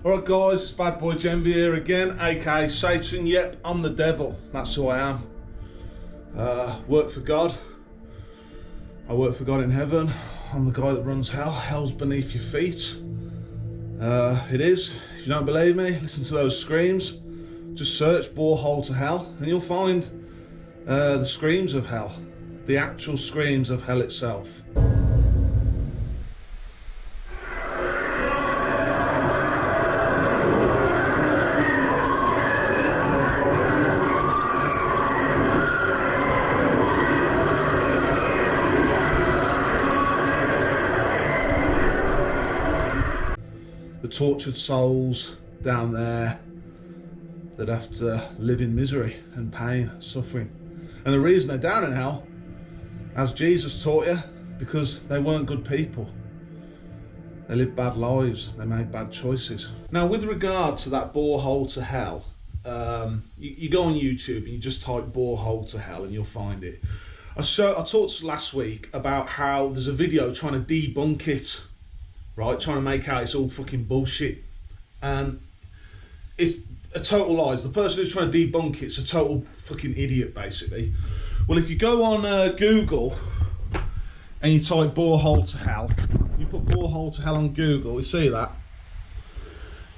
Alright guys, it's Bad Boy Jenvey here again, aka Satan. Yep, I'm the devil, that's who I am. Work for God. I work for God in heaven. I'm the guy that runs hell. Hell's beneath your feet. It is. If you don't believe me, listen to those screams. Just search borehole to hell and you'll find the screams of hell. The actual screams of hell itself. The tortured souls down there that have to live in misery and pain, suffering. And the reason they're down in hell, as Jesus taught you, because they weren't good people. They lived bad lives, they made bad choices. Now with regard to that borehole to hell, you go on YouTube and you just type borehole to hell and you'll find it. I talked last week about how there's a video trying to debunk it, right? Trying to make out it's all fucking bullshit. And it's a total lies. The person who's trying to debunk it's a total fucking idiot, basically. Well, if you go on Google and you type borehole to hell, you put borehole to hell on Google, you see that?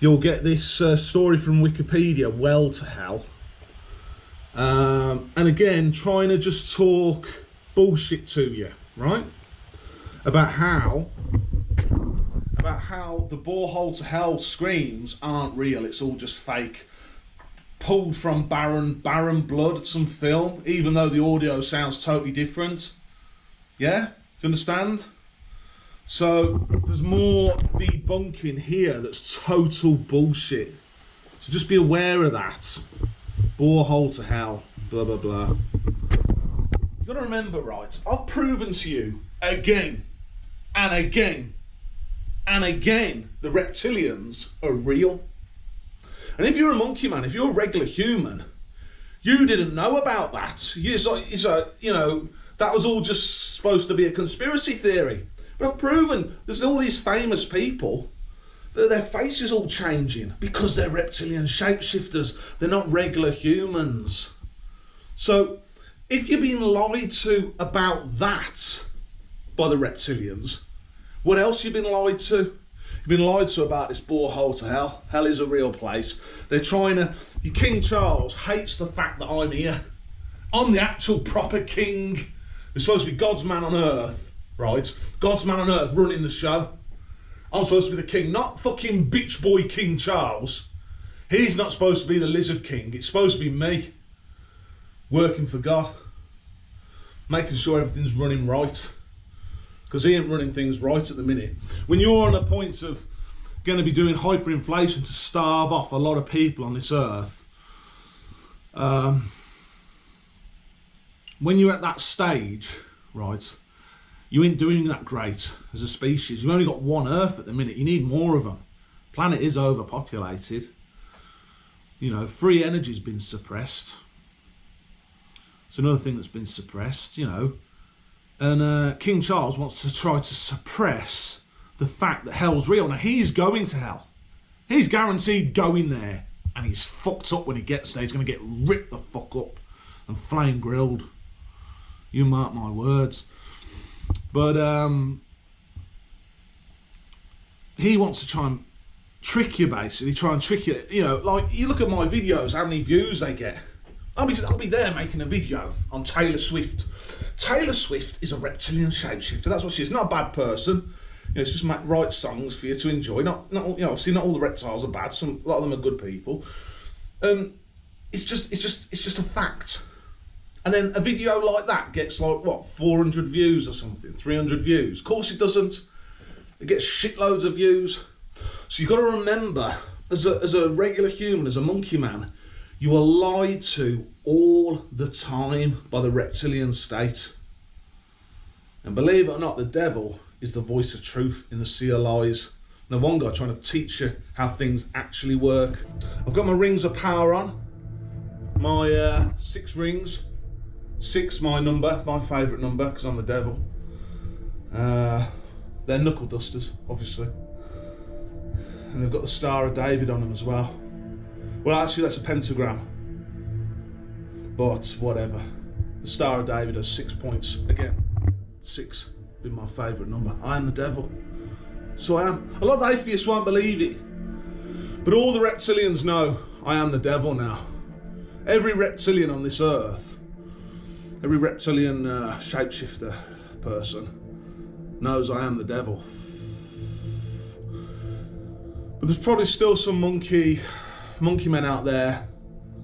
You'll get this story from Wikipedia, well to hell. And again, trying to just talk bullshit to you, right? About how the borehole to hell screams aren't real, it's all just fake. Pulled from barren blood, some film, even though the audio sounds totally different. Yeah? Do you understand? So there's more debunking here that's total bullshit. So just be aware of that. Borehole to hell, blah blah blah. You've got to remember, right, I've proven to you again and again and again, the reptilians are real. And if you're a monkey man, if you're a regular human, you didn't know about that. You know, that was all just supposed to be a conspiracy theory. But I've proven there's all these famous people that their face is all changing because they're reptilian shapeshifters. They're not regular humans. So if you're being lied to about that by the reptilians, what else have you been lied to? You've been lied to about this borehole to hell. Hell is a real place. They're trying to... King Charles hates the fact that I'm here. I'm the actual proper king. Who's supposed to be God's man on earth, right? God's man on earth running the show. I'm supposed to be the king, not fucking bitch boy King Charles. He's not supposed to be the lizard king. It's supposed to be me. Working for God. Making sure everything's running right. Because he ain't running things right at the minute. When you're on a point of going to be doing hyperinflation to starve off a lot of people on this earth, when you're at that stage, right, you ain't doing that great as a species. You've only got one earth at the minute. You need more of them. Planet is overpopulated. You know, free energy's been suppressed. It's another thing that's been suppressed, you know. And King Charles wants to try to suppress the fact that hell's real. Now, he's going to hell. He's guaranteed going there. And he's fucked up when he gets there. He's going to get ripped the fuck up and flame grilled. You mark my words. But he wants to try and trick you, basically. Try and trick you. You know, like, you look at my videos, how many views they get. I'll be there making a video on Taylor Swift. Taylor Swift is a reptilian shapeshifter. That's what she is. Not a bad person. You know, it's just write songs for you to enjoy. Not you know, obviously not all the reptiles are bad. A lot of them are good people. It's just a fact. And then a video like that gets like what, 400 views or something, 300 views. Of course it doesn't. It gets shitloads of views. So you've got to remember, as a regular human, as a monkey man, you are lied to all the time by the reptilian state. And believe it or not, the devil is the voice of truth in the sea of lies. Now, one guy trying to teach you how things actually work. I've got my rings of power on. My 6 rings. 6, my number, my favourite number, because I'm the devil. They're knuckle dusters, obviously. and they've got the Star of David on them as well. Well, actually, that's a pentagram, but whatever. The Star of David has 6 points. Again, 6 being my favourite number. I am the devil. So I am. A lot of atheists won't believe it, but all the reptilians know I am the devil now. Every reptilian on this earth, every reptilian shapeshifter person knows I am the devil. But there's probably still some monkey men out there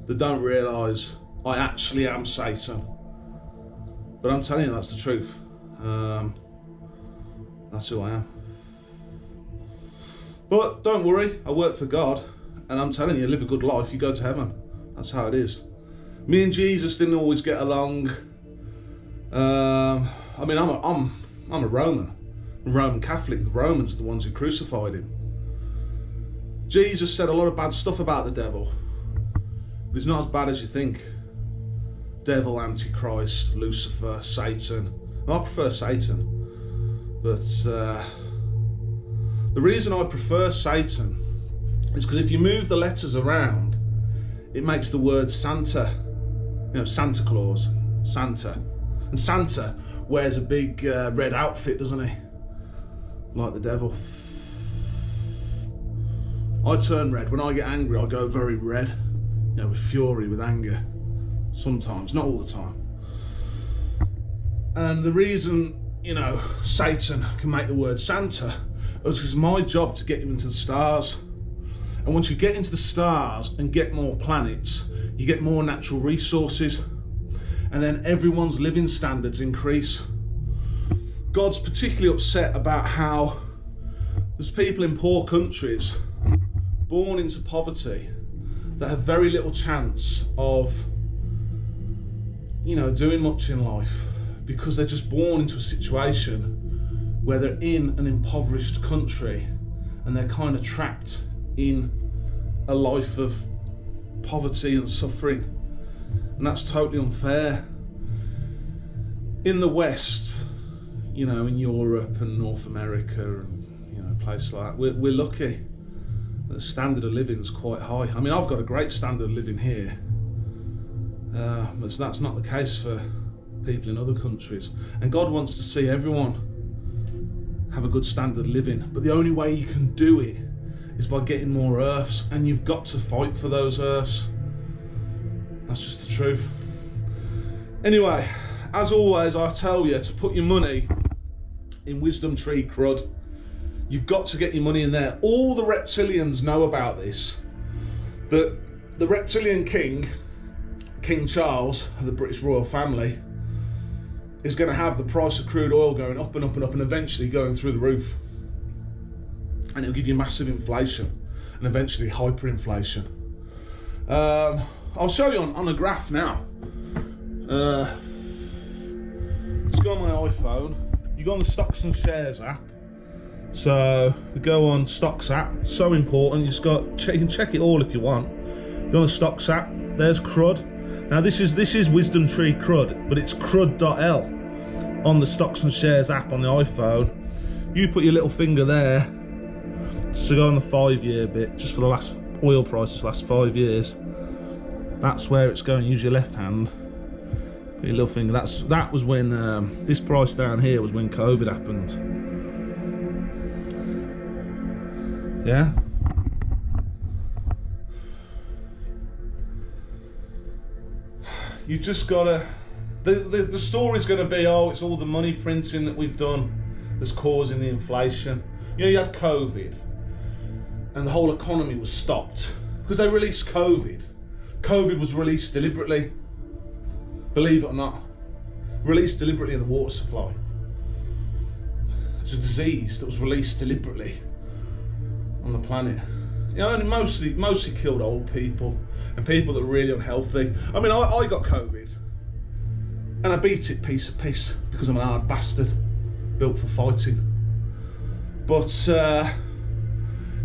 that don't realise I actually am Satan. But I'm telling you, that's the truth. That's who I am. But don't worry, I work for God, and I'm telling you, live a good life, you go to heaven. That's how it is. Me and Jesus didn't always get along. I mean, I'm a Roman Catholic. The Romans are the ones who crucified him. Jesus said a lot of bad stuff about the devil, but he's not as bad as you think. Devil, Antichrist, Lucifer, Satan. I prefer Satan, but the reason I prefer Satan is because if you move the letters around, it makes the word Santa. You know, Santa Claus, Santa. And Santa wears a big red outfit, doesn't he? Like the devil. I turn red. When I get angry, I go very red. You know, with fury, with anger. Sometimes, not all the time. And the reason, you know, Satan can make the word Santa is because it's my job to get him into the stars. And once you get into the stars and get more planets, you get more natural resources. And then everyone's living standards increase. God's particularly upset about how there's people in poor countries born into poverty that have very little chance of, you know, doing much in life because they're just born into a situation where they're in an impoverished country and they're kind of trapped in a life of poverty and suffering. And that's totally unfair. In the West, you know, in Europe and North America and, you know, places like that, we're lucky. The standard of living is quite high. I mean, I've got a great standard of living here, but that's not the case for people in other countries. And God wants to see everyone have a good standard of living, but the only way you can do it is by getting more earths, and you've got to fight for those earths. That's just the truth. Anyway, as always, I tell you to put your money in Wisdomtree CRUD. You've got to get your money in there. All the reptilians know about this. That the reptilian king, King Charles of the British royal family, is going to have the price of crude oil going up and up and up and eventually going through the roof. And it'll give you massive inflation and eventually hyperinflation. I'll show you on a graph now. Just go on my iPhone. You go on the Stocks and Shares app. So we go on Stocks app. So important. You can check it all if you want. Go on the Stocks app. There's CRUD. Now this is Wisdomtree CRUD, but it's CRUD.L on the Stocks and Shares app on the iPhone. You put your little finger there. So go on the 5-year bit, just for the last oil prices for the last 5 years. That's where it's going. Use your left hand. Put your little finger. That was when this price down here was when COVID happened. Yeah. You've just got to. The story's going to be, oh, it's all the money printing that we've done that's causing the inflation. You know, you had COVID, and the whole economy was stopped because they released COVID. COVID was released deliberately, believe it or not, released deliberately in the water supply. It's a disease that was released deliberately on the planet. You know, and mostly killed old people and people that were really unhealthy. I mean, I got COVID, and I beat it piece of piss because I'm an hard bastard, built for fighting. But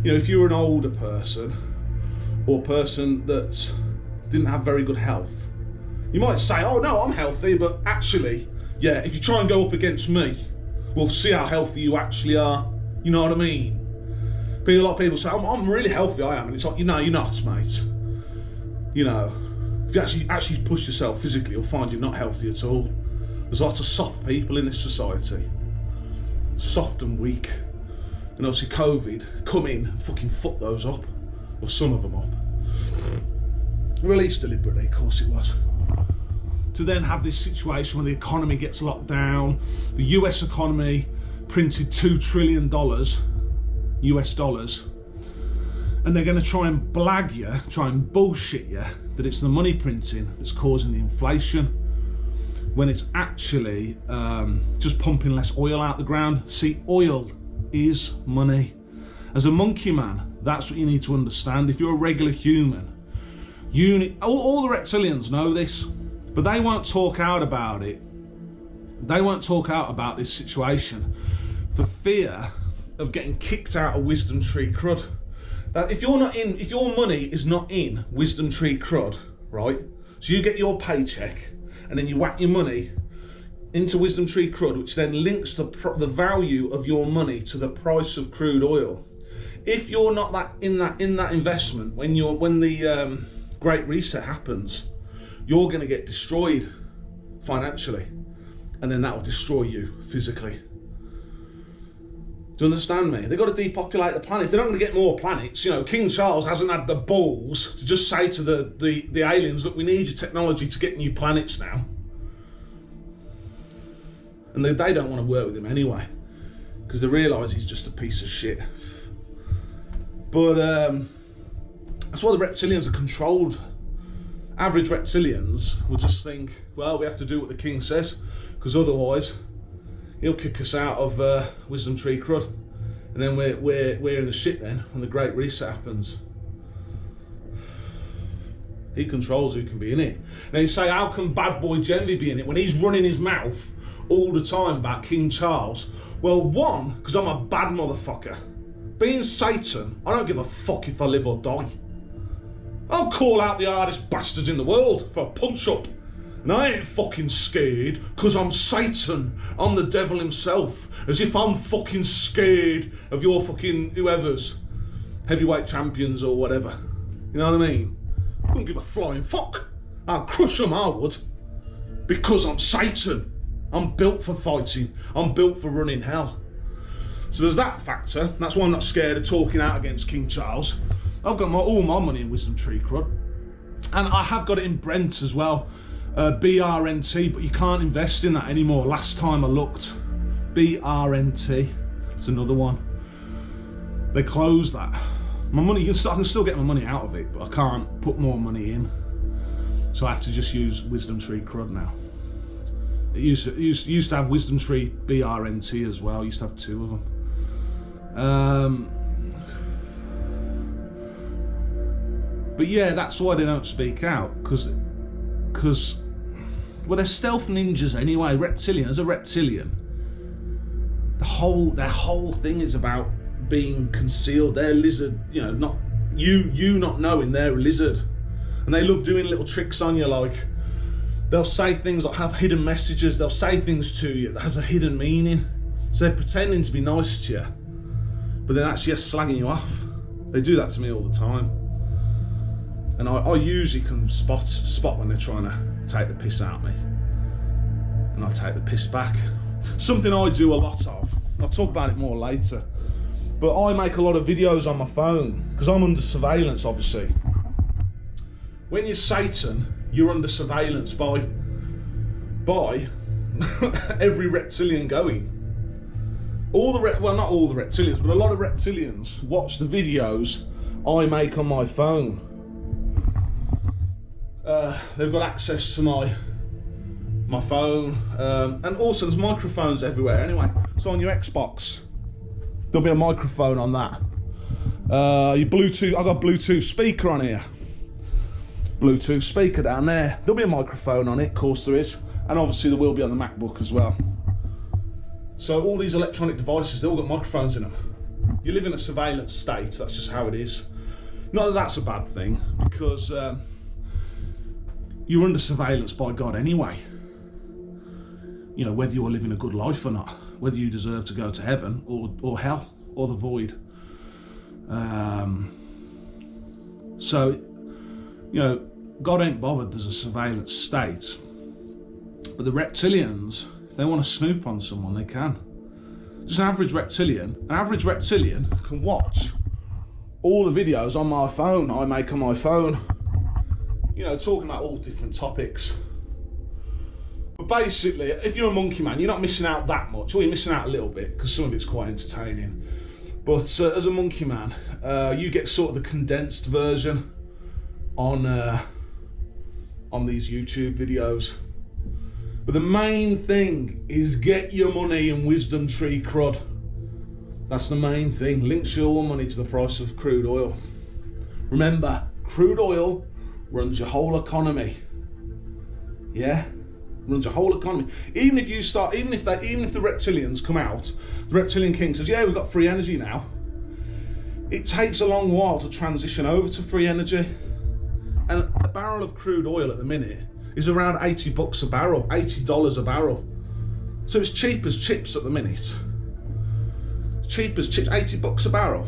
you know, if you were an older person or a person that didn't have very good health, you might say, oh no, I'm healthy, but actually, yeah, if you try and go up against me, we'll see how healthy you actually are. You know what I mean? A lot of people say, I'm really healthy, I am. And it's like, you're not, mate. You know, if you actually push yourself physically, you'll find you're not healthy at all. There's lots of soft people in this society. Soft and weak. And obviously COVID come in and fucking fuck those up. Or some of them up. Released deliberately, of course it was. To then have this situation where the economy gets locked down. The US economy printed $2 trillion US dollars, and they're going to try and blag you, try and bullshit you that it's the money printing that's causing the inflation, when it's actually just pumping less oil out the ground. See, oil is money. As a monkey man, that's what you need to understand. If you're a regular human, all the reptilians know this, but they won't talk out about it. They won't talk out about this situation for fear of getting kicked out of Wisdomtree CRUD. That if your money is not in Wisdomtree CRUD, right? So you get your paycheck and then you whack your money into Wisdomtree CRUD, which then links the value of your money to the price of crude oil. If you're not in that investment, when the Great Reset happens, you're going to get destroyed financially, and then that will destroy you physically. Do you understand me? They've got to depopulate the planet. If they're not going to get more planets, you know, King Charles hasn't had the balls to just say to the aliens, look, we need your technology to get new planets now. And they don't want to work with him anyway, because they realise he's just a piece of shit. But that's why the reptilians are controlled. Average reptilians will just think, well, we have to do what the king says, because otherwise he'll kick us out of Wisdomtree CRUD, and then we're in the shit then when the Great Reset happens. He controls who can be in it. Now you say, how can bad boy Jenvey be in it when he's running his mouth all the time about King Charles? Well, one, because I'm a bad motherfucker. Being Satan, I don't give a fuck if I live or die. I'll call out the hardest bastards in the world for a punch up. And I ain't fucking scared, because I'm Satan. I'm the devil himself. As if I'm fucking scared of your fucking whoever's heavyweight champions or whatever. You know what I mean? I wouldn't give a flying fuck. I'd crush them, I would. Because I'm Satan. I'm built for fighting. I'm built for running hell. So there's that factor. That's why I'm not scared of talking out against King Charles. I've got all my money in Wisdomtree CRUD. And I have got it in Brent as well. BRNT, but you can't invest in that anymore. Last time I looked, BRNT, it's another one. They closed that. My money, I can still get my money out of it, but I can't put more money in. So I have to just use Wisdomtree CRUD now. It used to have Wisdomtree BRNT as well. I used to have two of them. But yeah, that's why they don't speak out, because well, they're stealth ninjas anyway. Reptilian, as a reptilian, their whole thing is about being concealed. They're lizard, you know, not you not knowing they're a lizard, and they love doing little tricks on you. Like they'll say things that have hidden messages. They'll say things to you that has a hidden meaning. So they're pretending to be nice to you, but then actually slagging you off. They do that to me all the time. And I usually can spot when they're trying to take the piss out of me. And I take the piss back. Something I do a lot of. I'll talk about it more later. But I make a lot of videos on my phone, because I'm under surveillance, obviously. When you're Satan, you're under surveillance by every reptilian going. Well, not all the reptilians, but a lot of reptilians watch the videos I make on my phone. They've got access to my phone, and also there's microphones everywhere anyway. So on your Xbox, there'll be a microphone on that. Your Bluetooth, I've got a Bluetooth speaker on here. Bluetooth speaker down there. There'll be a microphone on it, of course there is. And obviously there will be on the MacBook as well. So all these electronic devices, they've all got microphones in them. You live in a surveillance state, that's just how it is. Not that that's a bad thing, because you're under surveillance by God anyway. You know, whether you're living a good life or not, whether you deserve to go to heaven or hell or the void. So, you know, God ain't bothered there's a surveillance state. But the reptilians, if they want to snoop on someone, they can. Just an average reptilian can watch all the videos on my phone, I make on my phone. You know, talking about all different topics. But basically, if you're a monkey man, you're not missing out that much. Or you're missing out a little bit, because some of it's quite entertaining. But as a monkey man, you get sort of the condensed version on these YouTube videos. But the main thing is get your money in Wisdomtree CRUD. That's the main thing. Links your money to the price of crude oil. Remember, crude oil runs your whole economy. Yeah, runs your whole economy. Even if the reptilians come out, the reptilian king says, "Yeah, we've got free energy now." It takes a long while to transition over to free energy, and a barrel of crude oil at the minute is around $80 a barrel, $80 a barrel. So it's cheap as chips at the minute. Cheap as chips, $80 a barrel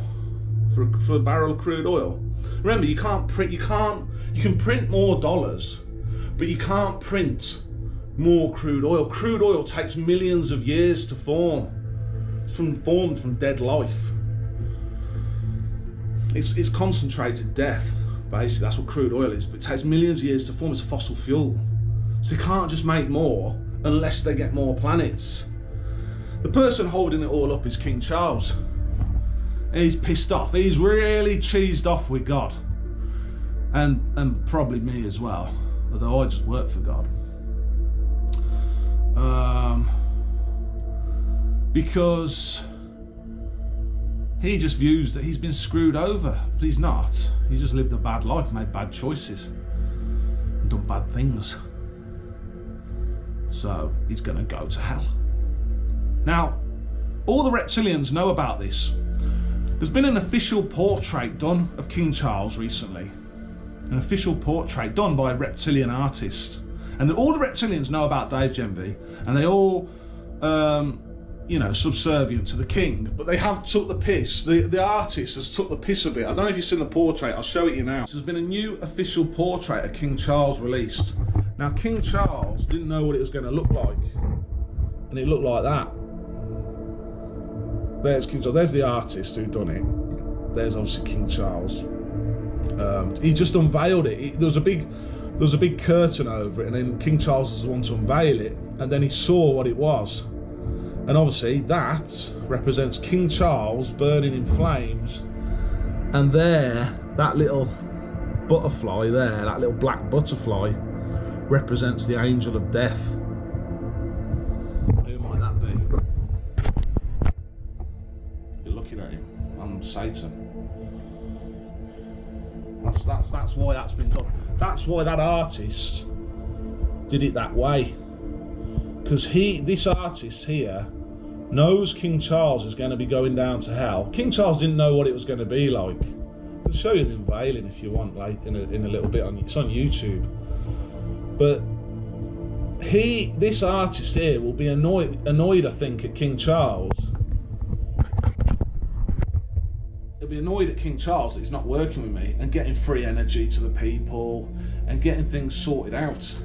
for a barrel of crude oil. Remember, you can print more dollars, but you can't print more crude oil. Crude oil takes millions of years to form. It's formed from dead life. It's concentrated death. Basically, that's what crude oil is, but it takes millions of years to form. It's a fossil fuel. So they can't just make more unless they get more planets. The person holding it all up is King Charles. He's pissed off. He's really cheesed off with God. And probably me as well, although I just work for God. Because he just views that he's been screwed over, but he's not. He's just lived a bad life, made bad choices, and done bad things. So he's gonna go to hell. Now, all the reptilians know about this. There's been an official portrait done of King Charles recently. An official portrait done by a reptilian artist. And all the reptilians know about Dave Jenvey, and they all you know, subservient to the king, but they have took the piss. The artist has took the piss a bit. I don't know if you've seen the portrait, I'll show it you now. So there's been a new official portrait of King Charles released. Now, King Charles didn't know what it was going to look like, and it looked like that. There's King Charles, there's the artist who done it. There's obviously King Charles. He just unveiled it. There was a big curtain over it, and then King Charles was the one to unveil it, and then he saw what it was. And obviously that represents King Charles burning in flames. And there, that little butterfly there, that little black butterfly, represents the angel of death. Who might that be? You're looking at him. I'm Satan. That's why that's been done. That's why that artist did it that way. Because this artist here knows King Charles is going to be going down to hell. King Charles didn't know what it was going to be like. I'll show you the unveiling if you want, like in a little bit. It's on YouTube. But this artist here will be annoyed, I think, at King Charles. He'll be annoyed at King Charles that he's not working with me and getting free energy to the people and getting things sorted out.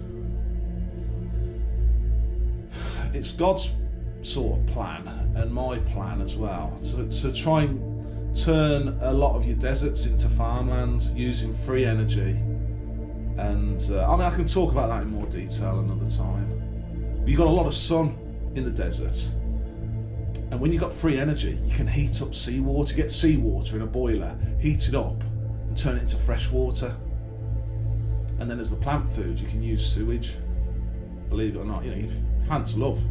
It's God's sort of plan and my plan as well to try and turn a lot of your deserts into farmland using free energy. And I mean, I can talk about that in more detail another time. But you've got a lot of sun in the desert, and when you've got free energy, you can heat up seawater. Get seawater in a boiler, heat it up and turn it into fresh water, and then as the plant food you can use sewage. Believe it or not, you know, plants love,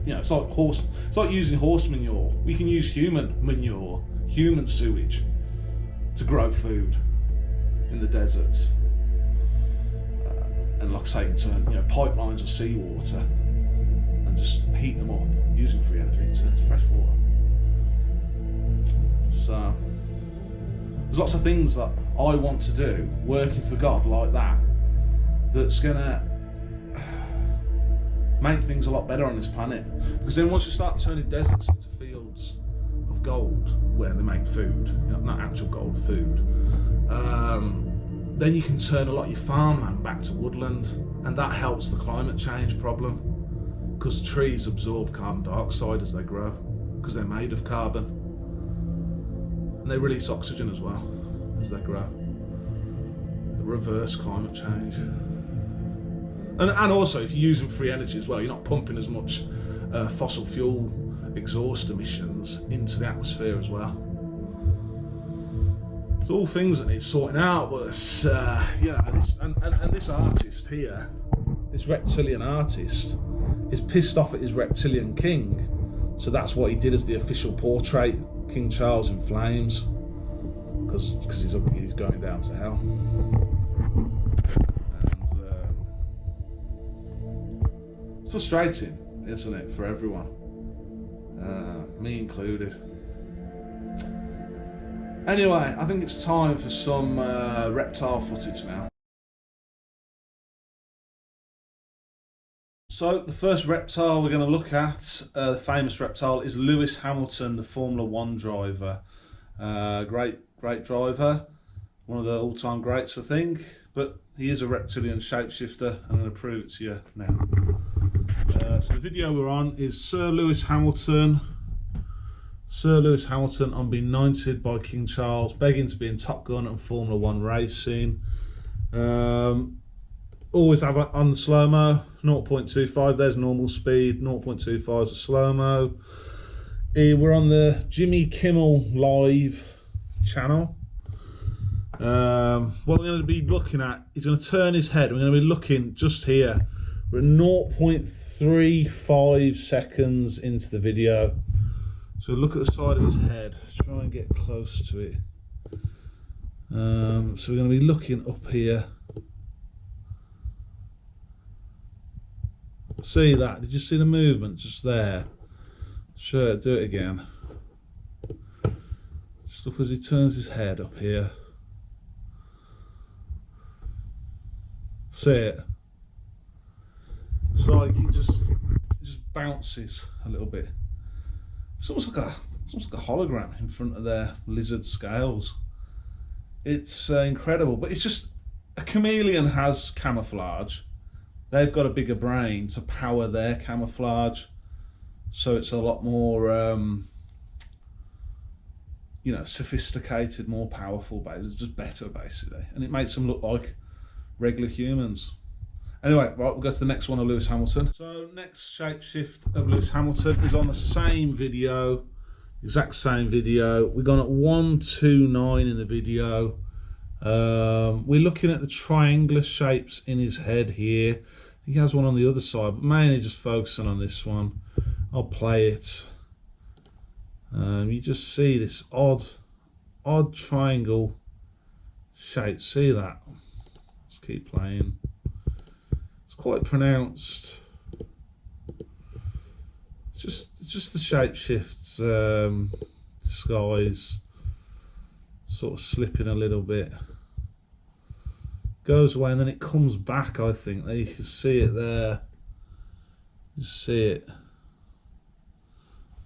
you know, it's like using horse manure. We can use human manure, human sewage to grow food in the deserts. And like I say, in turn, you know, pipelines of seawater and just heat them up using free energy to turn into fresh water. So there's lots of things that I want to do working for God like that, that's gonna make things a lot better on this planet. Because then once you start turning deserts into fields of gold, where they make food, you know, not actual gold, food, then you can turn a lot of your farmland back to woodland, and that helps the climate change problem, because trees absorb carbon dioxide as they grow, because they're made of carbon, and they release oxygen as well as they grow. They reverse climate change. And also, if you're using free energy as well, you're not pumping as much fossil fuel exhaust emissions into the atmosphere as well. It's all things that need sorting out, but you know, and this artist here, this reptilian artist, is pissed off at his reptilian king, so that's what he did as the official portrait, King Charles in flames, because he's going down to hell. It's frustrating, isn't it, for everyone, me included. Anyway, I think it's time for some reptile footage now. So the first reptile we're going to look at, the famous reptile, is Lewis Hamilton, the Formula 1 driver. Great driver, one of the all-time greats, I think. But he is a reptilian shapeshifter. I'm going to prove it to you now. So the video we're on is Sir Lewis Hamilton. Sir Lewis Hamilton on being knighted by King Charles, begging to be in Top Gun and Formula 1 racing. Always have it on the slow-mo, 0.25, there's normal speed, 0.25 is a slow-mo. We're on the Jimmy Kimmel Live channel. What we're going to be looking at, he's going to turn his head, we're going to be looking just here. We're 0.35 seconds into the video. So look at the side of his head, try and get close to it. So we're going to be looking up here. See that? Did you see the movement just there? Sure, do it again. Just look as he turns his head up here. See it? It's like he just bounces a little bit. It's almost like a hologram in front of their lizard scales. It's incredible, but it's just, a chameleon has camouflage. They've got a bigger brain to power their camouflage, so it's a lot more, you know, sophisticated, more powerful. It's just better, basically, and it makes them look like regular humans. Anyway, right, we'll go to the next one of Lewis Hamilton. So next shapeshift of Lewis Hamilton is on the same video, exact same video. We've gone at 129 in the video. We're looking at the triangular shapes in his head here. He has one on the other side, but mainly just focusing on this one. I'll play it. You just see this odd triangle shape. See that? Let's keep playing. It's quite pronounced. It's just the shapeshifts disguise sort of slipping a little bit. Goes away and then it comes back, I think. There you can see it there. You see it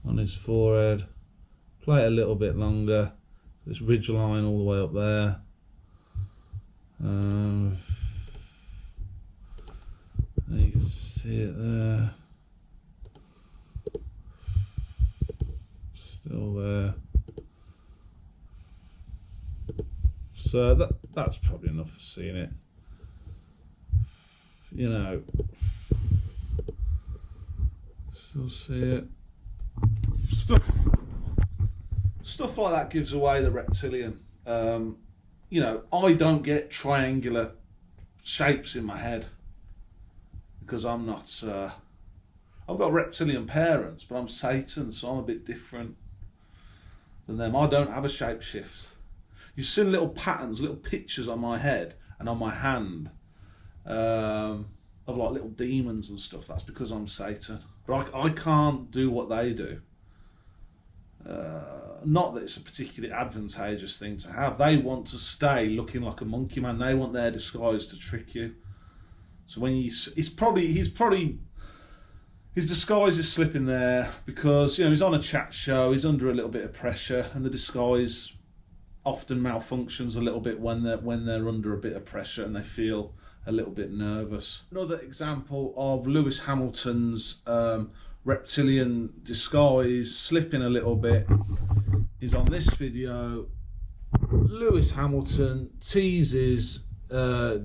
on his forehead. Play it a little bit longer. This ridge line all the way up there. You can see it there. Still there. So that's probably enough for seeing it. You know, still see it. Stuff like that gives away the reptilian. You know, I don't get triangular shapes in my head because I'm not. I've got reptilian parents, but I'm Satan, so I'm a bit different than them. I don't have a shapeshift. You've seen little patterns, little pictures on my head and on my hand of like little demons and stuff. That's because I'm Satan. But I can't do what they do. Not that it's a particularly advantageous thing to have. They want to stay looking like a monkey man. They want their disguise to trick you. So when he's probably his disguise is slipping there because, you know, he's on a chat show, he's under a little bit of pressure, and the disguise often malfunctions a little bit when they're under a bit of pressure and they feel a little bit nervous. Another example of Lewis Hamilton's reptilian disguise slipping a little bit is on this video. Lewis Hamilton teases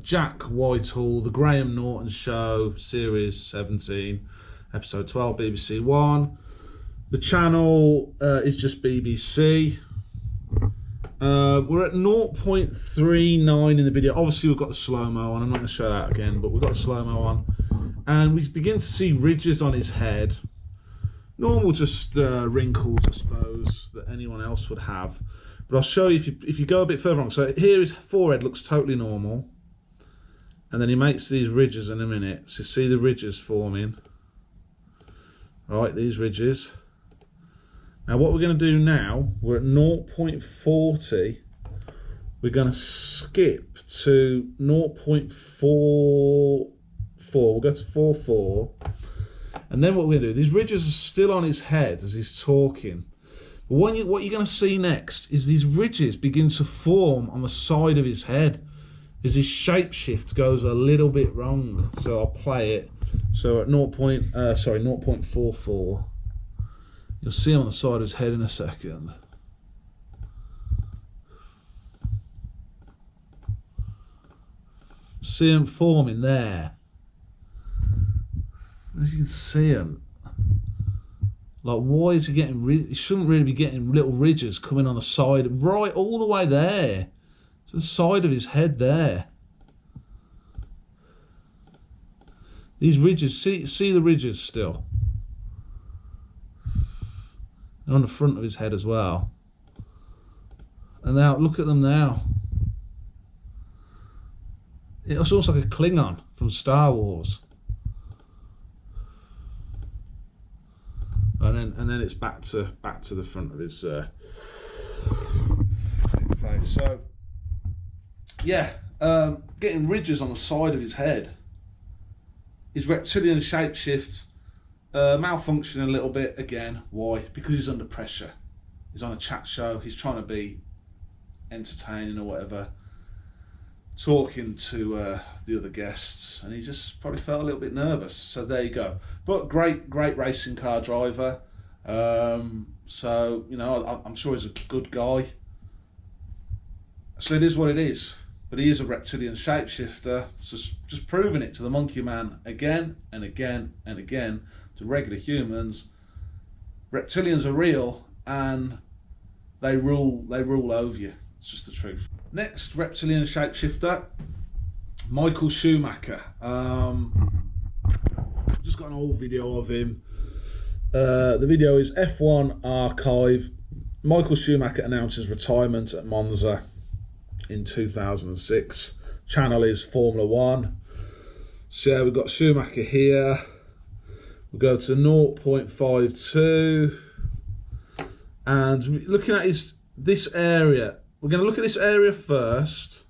Jack Whitehall, The Graham Norton Show, Series 17, Episode 12, BBC One. The channel is just BBC. We're at 0.39 in the video. Obviously, we've got the slow-mo on. I'm not going to show that again, but we've got the slow-mo on. And we begin to see ridges on his head. Normal, just wrinkles, I suppose, that anyone else would have. But I'll show you if you go a bit further on. So here his forehead looks totally normal. And then he makes these ridges in a minute. So you see the ridges forming. Right, these ridges. Now what we're going to do now, we're at 0.40. We're going to skip to 0.44. We'll go to 44. And then what we're going to do, these ridges are still on his head as he's talking. But what you're going to see next is these ridges begin to form on the side of his head as his shapeshift goes a little bit wrong. So I'll play it. So at 0.44. You'll see him on the side of his head in a second. See him forming there. As you can see him. Like, why is he getting... He shouldn't really be getting little ridges coming on the side. Right all the way there. To the side of his head there. These ridges, see the ridges still. They're on the front of his head as well. And now, look at them now. It's almost like a Klingon from Star Wars. And then it's back to the front of his face. So yeah, getting ridges on the side of his head. His reptilian shapeshift malfunctioning a little bit again. Why? Because he's under pressure. He's on a chat show. He's trying to be entertaining or whatever, talking to the other guests, and he just probably felt a little bit nervous. So there you go. But great racing car driver. So, you know, I'm sure he's a good guy. So it is what it is. But he is a reptilian shapeshifter, so just proving it to the monkey man again and again and again, to regular humans. Reptilians are real, and they rule over you. It's just the truth. Next reptilian shapeshifter, Michael Schumacher. Just got an old video of him. The video is F1 Archive. Michael Schumacher announces retirement at Monza in 2006. Channel is Formula One. So yeah, we've got Schumacher here. We'll go to 0.52. And looking at this area, we're going to look at this area first,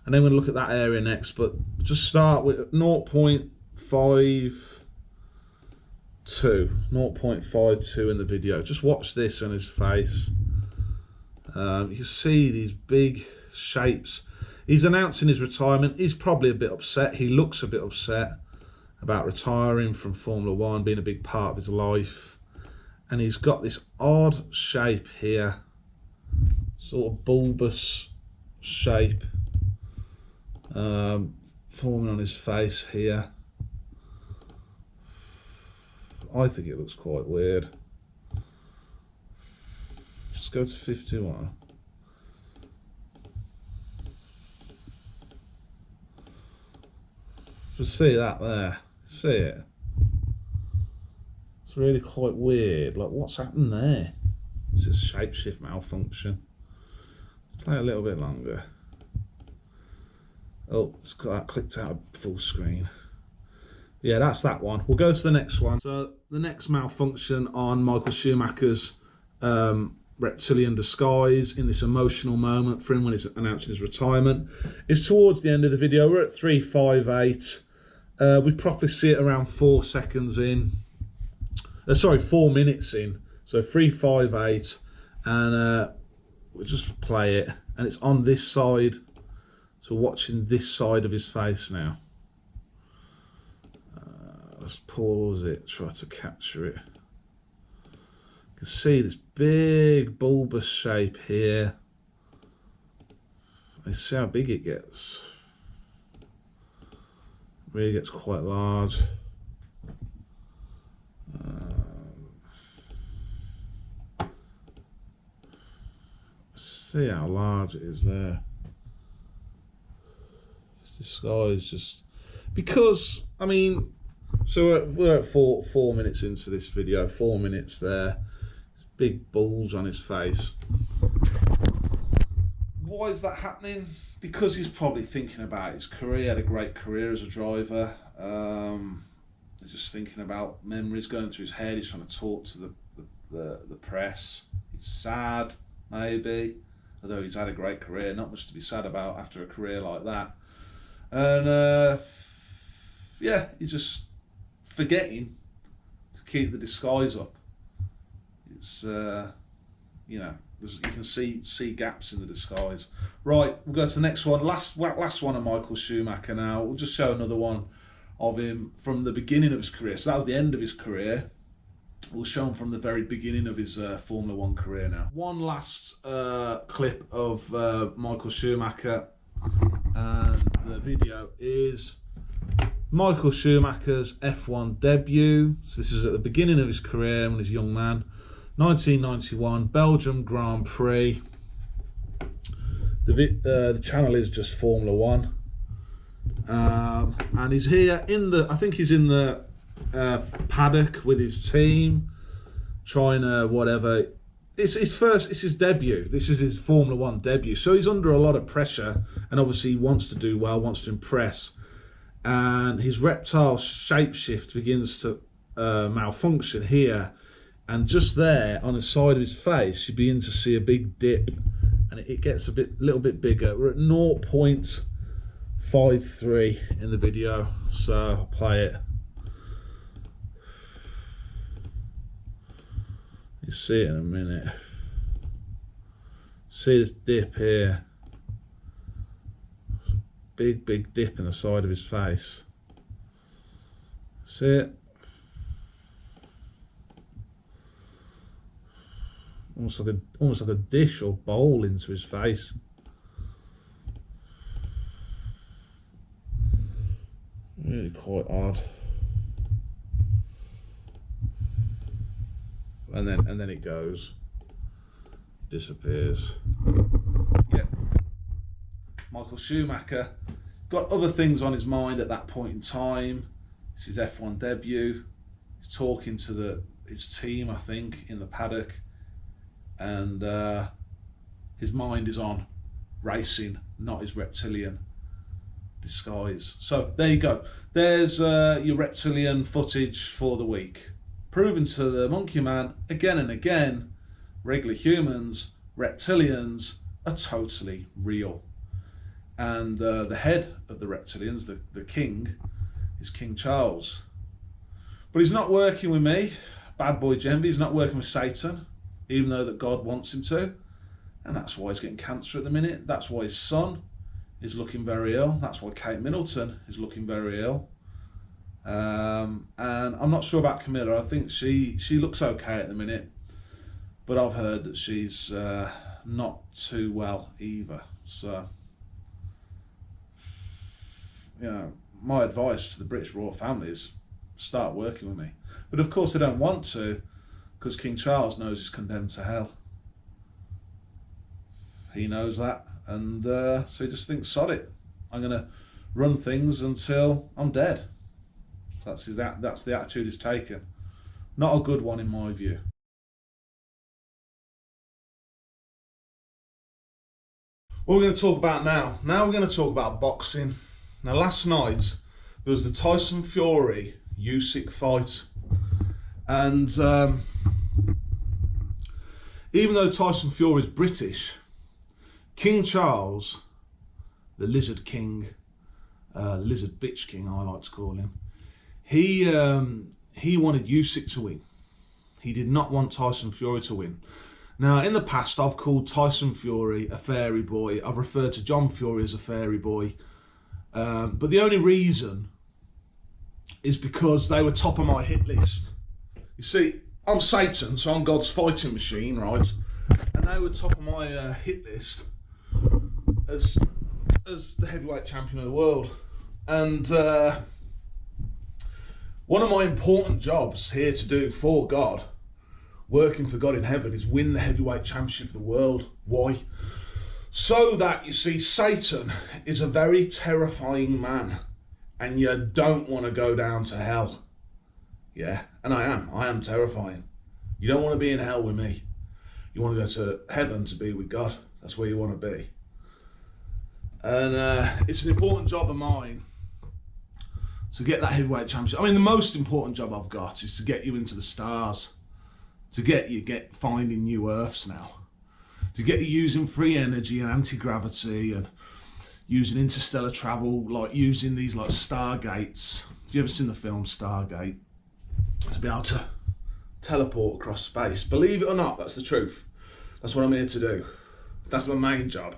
and then we're going to look at that area next. But just start with 0.52. 0.52 in the video. Just watch this on his face. You can see these big shapes. He's announcing his retirement. He's probably a bit upset. He looks a bit upset about retiring from Formula One, being a big part of his life. And he's got this odd shape here, sort of bulbous shape, forming on his face here. I think it looks quite weird. Let's go to 51. Just see that there. See it? It's really quite weird. Like, what's happened there? It's a shapeshift malfunction. Let's play a little bit longer. Oh, it's got that clicked out of full screen. Yeah, that's that one. We'll go to the next one. So the next malfunction on Michael Schumacher's reptilian disguise in this emotional moment for him when he's announcing his retirement is towards the end of the video. We're at 358. We probably see it around 4 seconds in. Sorry, 4 minutes in. So 358, and we'll just play it. And it's on this side. So watching this side of his face now. Let's pause it, try to capture it. You can see this big bulbous shape here. Let's see how big it gets. Really gets quite large. See how large it is there. This guy is just, because I mean, so we're at four minutes into this video. 4 minutes there. Big bulge on his face. Why is that happening? Because he's probably thinking about his career. He had a great career as a driver. He's just thinking about memories going through his head. He's trying to talk to the press. He's sad, maybe. Although he's had a great career, not much to be sad about after a career like that. And yeah, he's just forgetting to keep the disguise up. It's you know, you can see gaps in the disguise. Right, we'll go to the next one. Last one of Michael Schumacher now. We'll just show another one of him from the beginning of his career. So that was the end of his career. We'll show him from the very beginning of his Formula 1 career now. One last clip of Michael Schumacher, and the video is Michael Schumacher's F1 debut. So this is at the beginning of his career when he's a young man. 1991 Belgium Grand Prix. The channel is just Formula 1, and he's here in the, I think he's in the paddock with his team, trying to whatever. It's his debut. This is his Formula 1 debut, so he's under a lot of pressure, and obviously he wants to do well, wants to impress, and his Reptile shapeshift begins to malfunction here. And just there on the side of his face, you begin to see a big dip, and it gets a little bit bigger. We're at 0.53 in the video, so I'll play it. You see it in a minute. See this dip here. Big dip in the side of his face. See it? Almost like a dish or bowl into his face. Really quite odd. And then it goes, disappears. Yeah. Michael Schumacher got other things on his mind at that point in time. It's his F1 debut. He's talking to his team, I think, in the paddock. And his mind is on racing, not his reptilian disguise. So there you go. There's your reptilian footage for the week. Proven to the monkey man again and again, regular humans, reptilians are totally real. And the head of the reptilians, the king, is King Charles. But he's not working with me, bad boy Jenvey. He's not working with Satan, even though that God wants him to. And that's why he's getting cancer at the minute. That's why his son is looking very ill. That's why Kate Middleton is looking very ill. And I'm not sure about Camilla. I think she looks okay at the minute, but I've heard that she's not too well either. So, you know, my advice to the British royal family is start working with me. But of course they don't want to, because King Charles knows he's condemned to hell. He knows that, and so he just thinks, sod it, I'm going to run things until I'm dead. That's the attitude he's taken. Not a good one in my view. What we're going to talk about now. Now we're going to talk about boxing. Now last night there was the Tyson Fury Usyk fight, and even though Tyson Fury is British, King Charles, the Lizard King, Lizard Bitch King, I like to call him. He wanted Usyk to win. He did not want Tyson Fury to win. Now, in the past, I've called Tyson Fury a fairy boy. I've referred to John Fury as a fairy boy. But the only reason is because they were top of my hit list. You see, I'm Satan, so I'm God's fighting machine, right? And they were top of my hit list as the heavyweight champion of the world. And one of my important jobs here to do for God, working for God in heaven, is win the heavyweight championship of the world. Why? So that, you see, Satan is a very terrifying man, and you don't want to go down to hell. Yeah, and I am terrifying. You don't want to be in hell with me. You want to go to heaven to be with God. That's where you want to be. And it's an important job of mine to get that heavyweight championship. I mean, the most important job I've got is to get you into the stars, to get finding new earths now, to get you using free energy and anti-gravity and using interstellar travel, like using these like stargates. Have you ever seen the film Stargate? To be able to teleport across space. Believe it or not, that's the truth. That's what I'm here to do. That's my main job.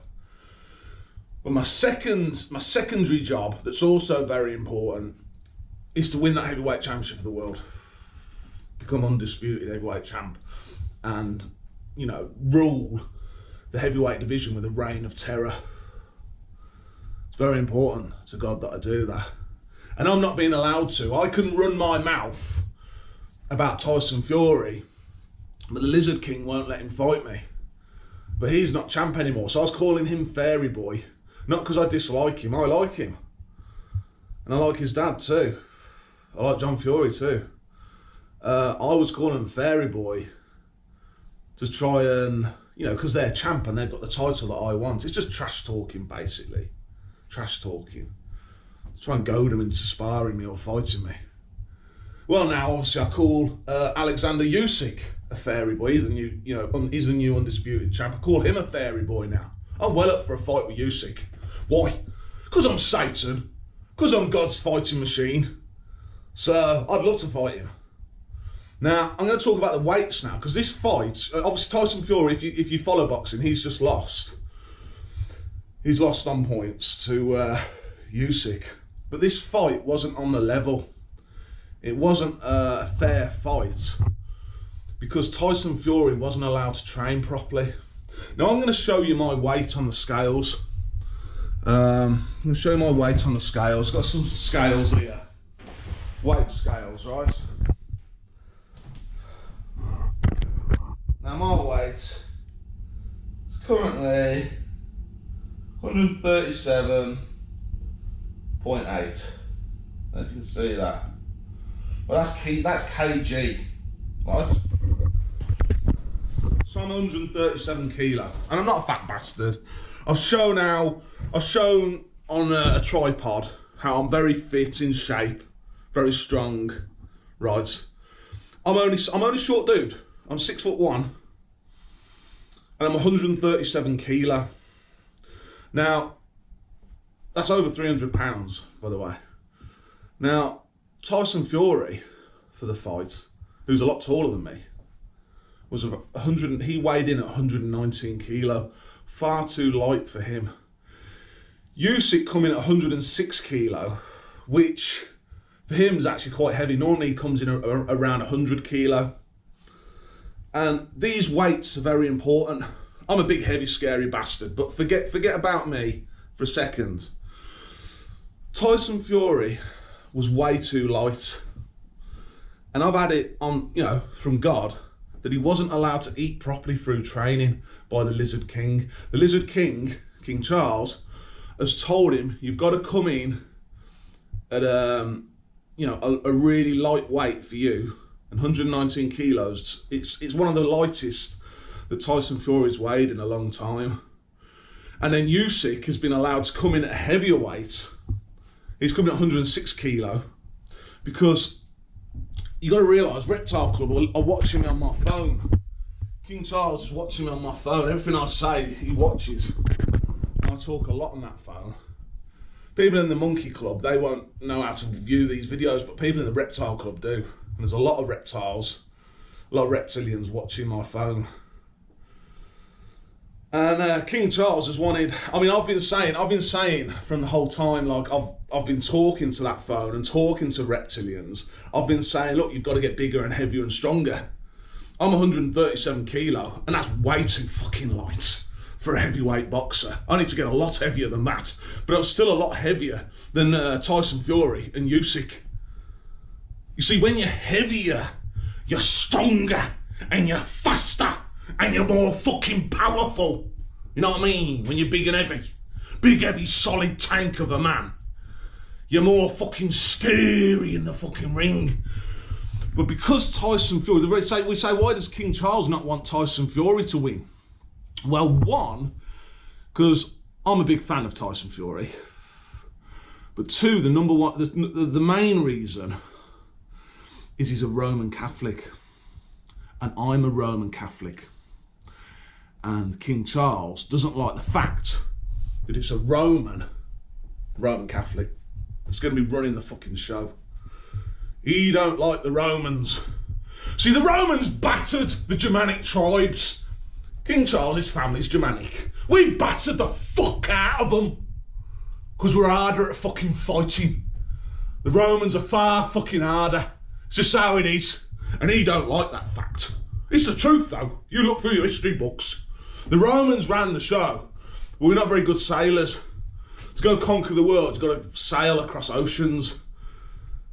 But my secondary job, that's also very important, is to win that heavyweight championship of the world, become undisputed heavyweight champ, and, you know, rule the heavyweight division with a reign of terror. It's very important to God that I do that. And I'm not being allowed to. I can run my mouth about Tyson Fury, but the Lizard King won't let him fight me. But he's not champ anymore, so I was calling him Fairy Boy. Not because I dislike him, I like him. And I like his dad too. I like John Fury too. I was calling him Fairy Boy to try and, you know, because they're champ and they've got the title that I want. It's just trash talking, basically. Trash talking. To try and goad them into sparring me or fighting me. Well, now, obviously, I call Oleksandr Usyk a fairy boy. He's a new, he's a new undisputed champ. I call him a fairy boy now. I'm well up for a fight with Usyk. Why? Because I'm Satan. Because I'm God's fighting machine. So I'd love to fight him. Now, I'm going to talk about the weights now, because this fight, obviously Tyson Fury, if you follow boxing, he's just lost. He's lost on points to Usyk. But this fight wasn't on the level. It wasn't a fair fight because Tyson Fury wasn't allowed to train properly. Now I'm going to show you my weight on the scales. I'm going to show you my weight on the scales. Got some scales here. Weight scales, right? Now my weight is currently 137.8. I don't know if you can see that. Well, that's kg, right? So I'm 137 kilo, and I'm not a fat bastard. I've shown on a tripod how I'm very fit, in shape, very strong, right? I'm only a short dude. I'm 6'1", and I'm 137 kilo. Now, that's over 300 pounds, by the way. Now, Tyson Fury, for the fight, who's a lot taller than me, was about 100. He weighed in at 119 kilo, far too light for him. Usyk come in at 106 kilo, which for him is actually quite heavy. Normally he comes in around 100 kilo. And these weights are very important. I'm a big, heavy, scary bastard, but forget about me for a second. Tyson Fury was way too light. And I've had it on, from God, that he wasn't allowed to eat properly through training by the Lizard King. The Lizard King, King Charles, has told him, you've got to come in at a really light weight for you. And 119 kilos, it's one of the lightest that Tyson Fury's weighed in a long time. And then Usyk has been allowed to come in at a heavier weight. He's coming at 106 kilo because you got to realise Reptile Club are watching me on my phone. King Charles is watching me on my phone. Everything I say, he watches. I talk a lot on that phone. People in the Monkey Club, they won't know how to view these videos, but people in the Reptile Club do. And there's a lot of reptiles, a lot of reptilians watching my phone. And King Charles has wanted, I mean, I've been saying from the whole time, like I've been talking to that phone and talking to reptilians. I've been saying, look, you've got to get bigger and heavier and stronger. I'm 137 kilo, and that's way too fucking light for a heavyweight boxer. I need to get a lot heavier than that, but I'm still a lot heavier than Tyson Fury and Usyk. You see, when you're heavier, you're stronger, and you're faster, and you're more fucking powerful. You know what I mean? When you're big and heavy. Big, heavy, solid tank of a man. You're more fucking scary in the fucking ring. But because Tyson Fury, we say, why does King Charles not want Tyson Fury to win? Well, one, because I'm a big fan of Tyson Fury. But two, the main reason is he's a Roman Catholic. And I'm a Roman Catholic. And King Charles doesn't like the fact that it's a Roman Catholic that's going to be running the fucking show. He don't like the Romans. See, the Romans battered the Germanic tribes. King Charles' family's Germanic. We battered the fuck out of them. Because we're harder at fucking fighting. The Romans are far fucking harder. It's just how it is. And he don't like that fact. It's the truth though. You look through your history books. The Romans ran the show. But we're not very good sailors. To go conquer the world, you've got to sail across oceans.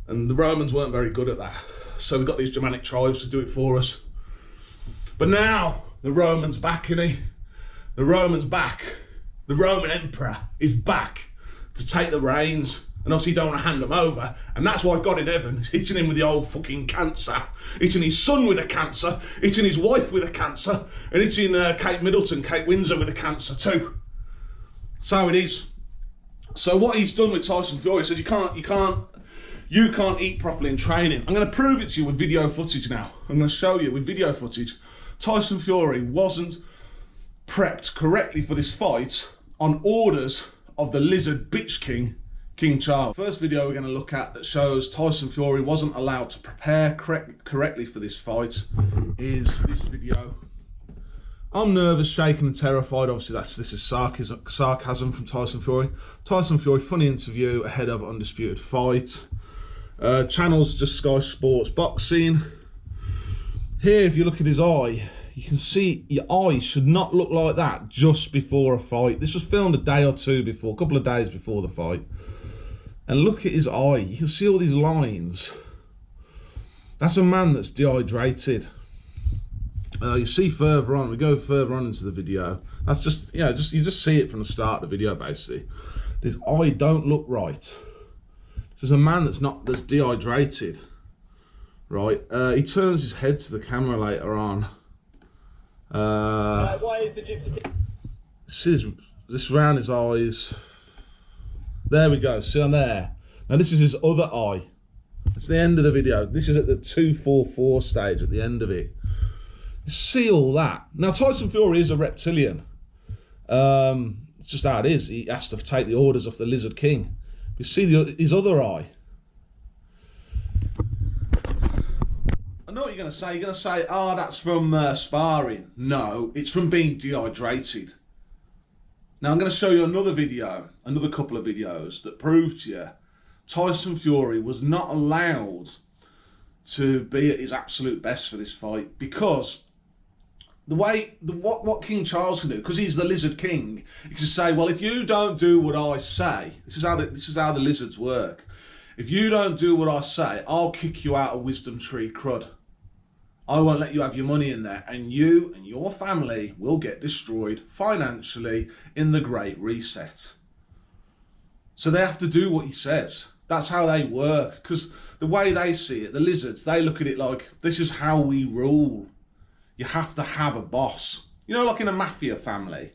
And the Romans weren't very good at that. So we've got these Germanic tribes to do it for us. But now, the Roman's back, innit? The Roman's back. The Roman Emperor is back to take the reins. And obviously you don't want to hand them over. And that's why God in heaven is hitting him with the old fucking cancer. Hitting his son with a cancer. Hitting his wife with a cancer. And hitting Kate Middleton, Kate Windsor with a cancer too. That's how it is. So what he's done with Tyson Fury, he said you can't eat properly in training. I'm going to prove it to you with video footage now. I'm going to show you with video footage. Tyson Fury wasn't prepped correctly for this fight on orders of the lizard bitch king, King Charles. First video we're going to look at that shows Tyson Fury wasn't allowed to prepare correctly for this fight is this video. I'm nervous, shaken and terrified. Obviously this is sarcasm from Tyson Fury. Tyson Fury, funny interview ahead of Undisputed Fight. Channel's just Sky Sports Boxing. Here, if you look at his eye, you can see your eye should not look like that just before a fight. This was filmed a day or two before, a couple of days before the fight. And look at his eye. You can see all these lines. That's a man that's dehydrated. You see further on, we go further on into the video. That's just, you just see it from the start of the video, basically. His eye don't look right. This is a man that's dehydrated, right? He turns his head to the camera later on. Why is the Gypsy? This around his eyes. There we go. See on there. Now this is his other eye. It's the end of the video. This is at the 244 stage at the end of it. You see all that. Now Tyson Fury is a reptilian. It's just how it is. He has to take the orders of the Lizard King. You see his other eye. I know what you're going to say. You're going to say, oh, that's from sparring. No, it's from being dehydrated. Now I'm going to show you another video, another couple of videos that prove to you Tyson Fury was not allowed to be at his absolute best for this fight because what King Charles can do, because he's the Lizard King, he can say, well, if you don't do what I say, this is how the lizards work. If you don't do what I say, I'll kick you out of Wisdomtree CRUD. I won't let you have your money in there, and you and your family will get destroyed financially in the Great Reset. So they have to do what he says. That's how they work, because the way they see it, the lizards, they look at it like, this is how we rule. You have to have a boss. You know, like in a mafia family,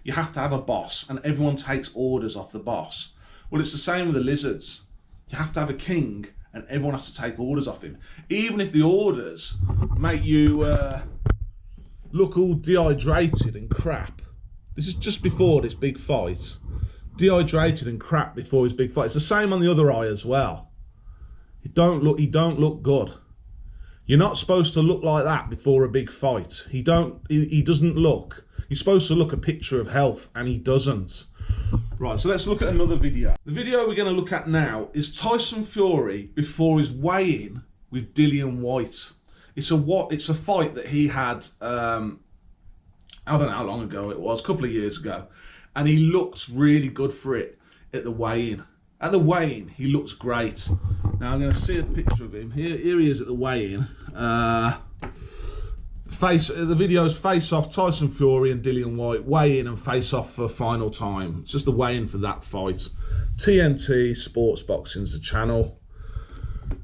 you have to have a boss and everyone takes orders off the boss. Well, it's the same with the lizards. You have to have a king and everyone has to take orders off him. Even if the orders make you look all dehydrated and crap. This is just before this big fight. dehydrated and crap before his big fight. It's the same on the other eye as well. He don't look good. You're not supposed to look like that before a big fight. He doesn't look. You're supposed to look a picture of health, and he doesn't. Right, so let's look at another video. The video we're going to look at now is Tyson Fury before his weigh-in with Dillian Whyte. It's a fight that he had, I don't know how long ago it was, a couple of years ago. And he looks really good for it at the weigh-in. At the weigh-in, he looks great. Now I'm going to see a picture of him. Here he is at the weigh-in. The video's face-off, Tyson Fury and Dillian Whyte. Weigh-in and face-off for final time. It's just the weigh-in for that fight. TNT Sports Boxing's the channel.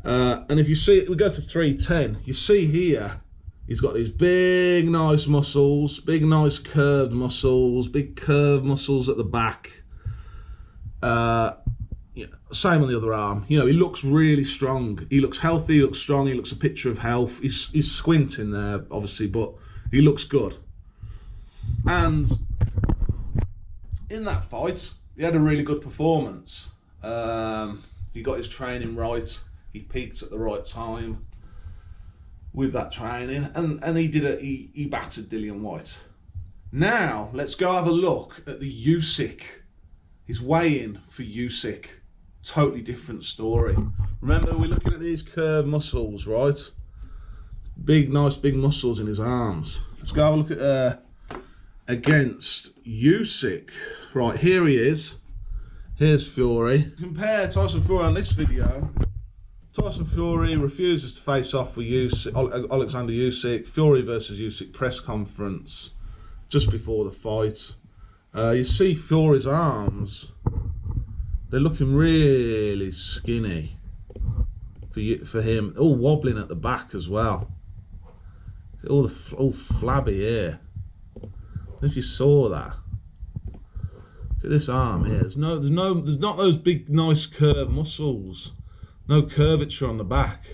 And if you see, we go to 310. You see here, he's got these big, nice muscles, big, nice curved muscles, big curved muscles at the back. Yeah, same on the other arm. You know, he looks really strong. He looks healthy, he looks strong, he looks a picture of health. He's squinting there, obviously, but he looks good. And in that fight, he had a really good performance. He got his training right. He peaked at the right time with that training, and he battered Dillian Whyte. Now let's go have a look at the Usyk. His weigh-in for Usyk. Totally different story. Remember, we're looking at these curved muscles, right? Big, nice, big muscles in his arms. Let's go have a look at against Usyk. Right, here he is. Here's Fury. Compare Tyson Fury on this video. Tyson Fury refuses to face off with Oleksandr Usyk. Fury versus Usyk press conference just before the fight. You see Fury's arms. They're looking really skinny for him. All wobbling at the back as well. All flabby here. If you saw that. Look at this arm here. There's not those big nice curved muscles. No curvature on the back.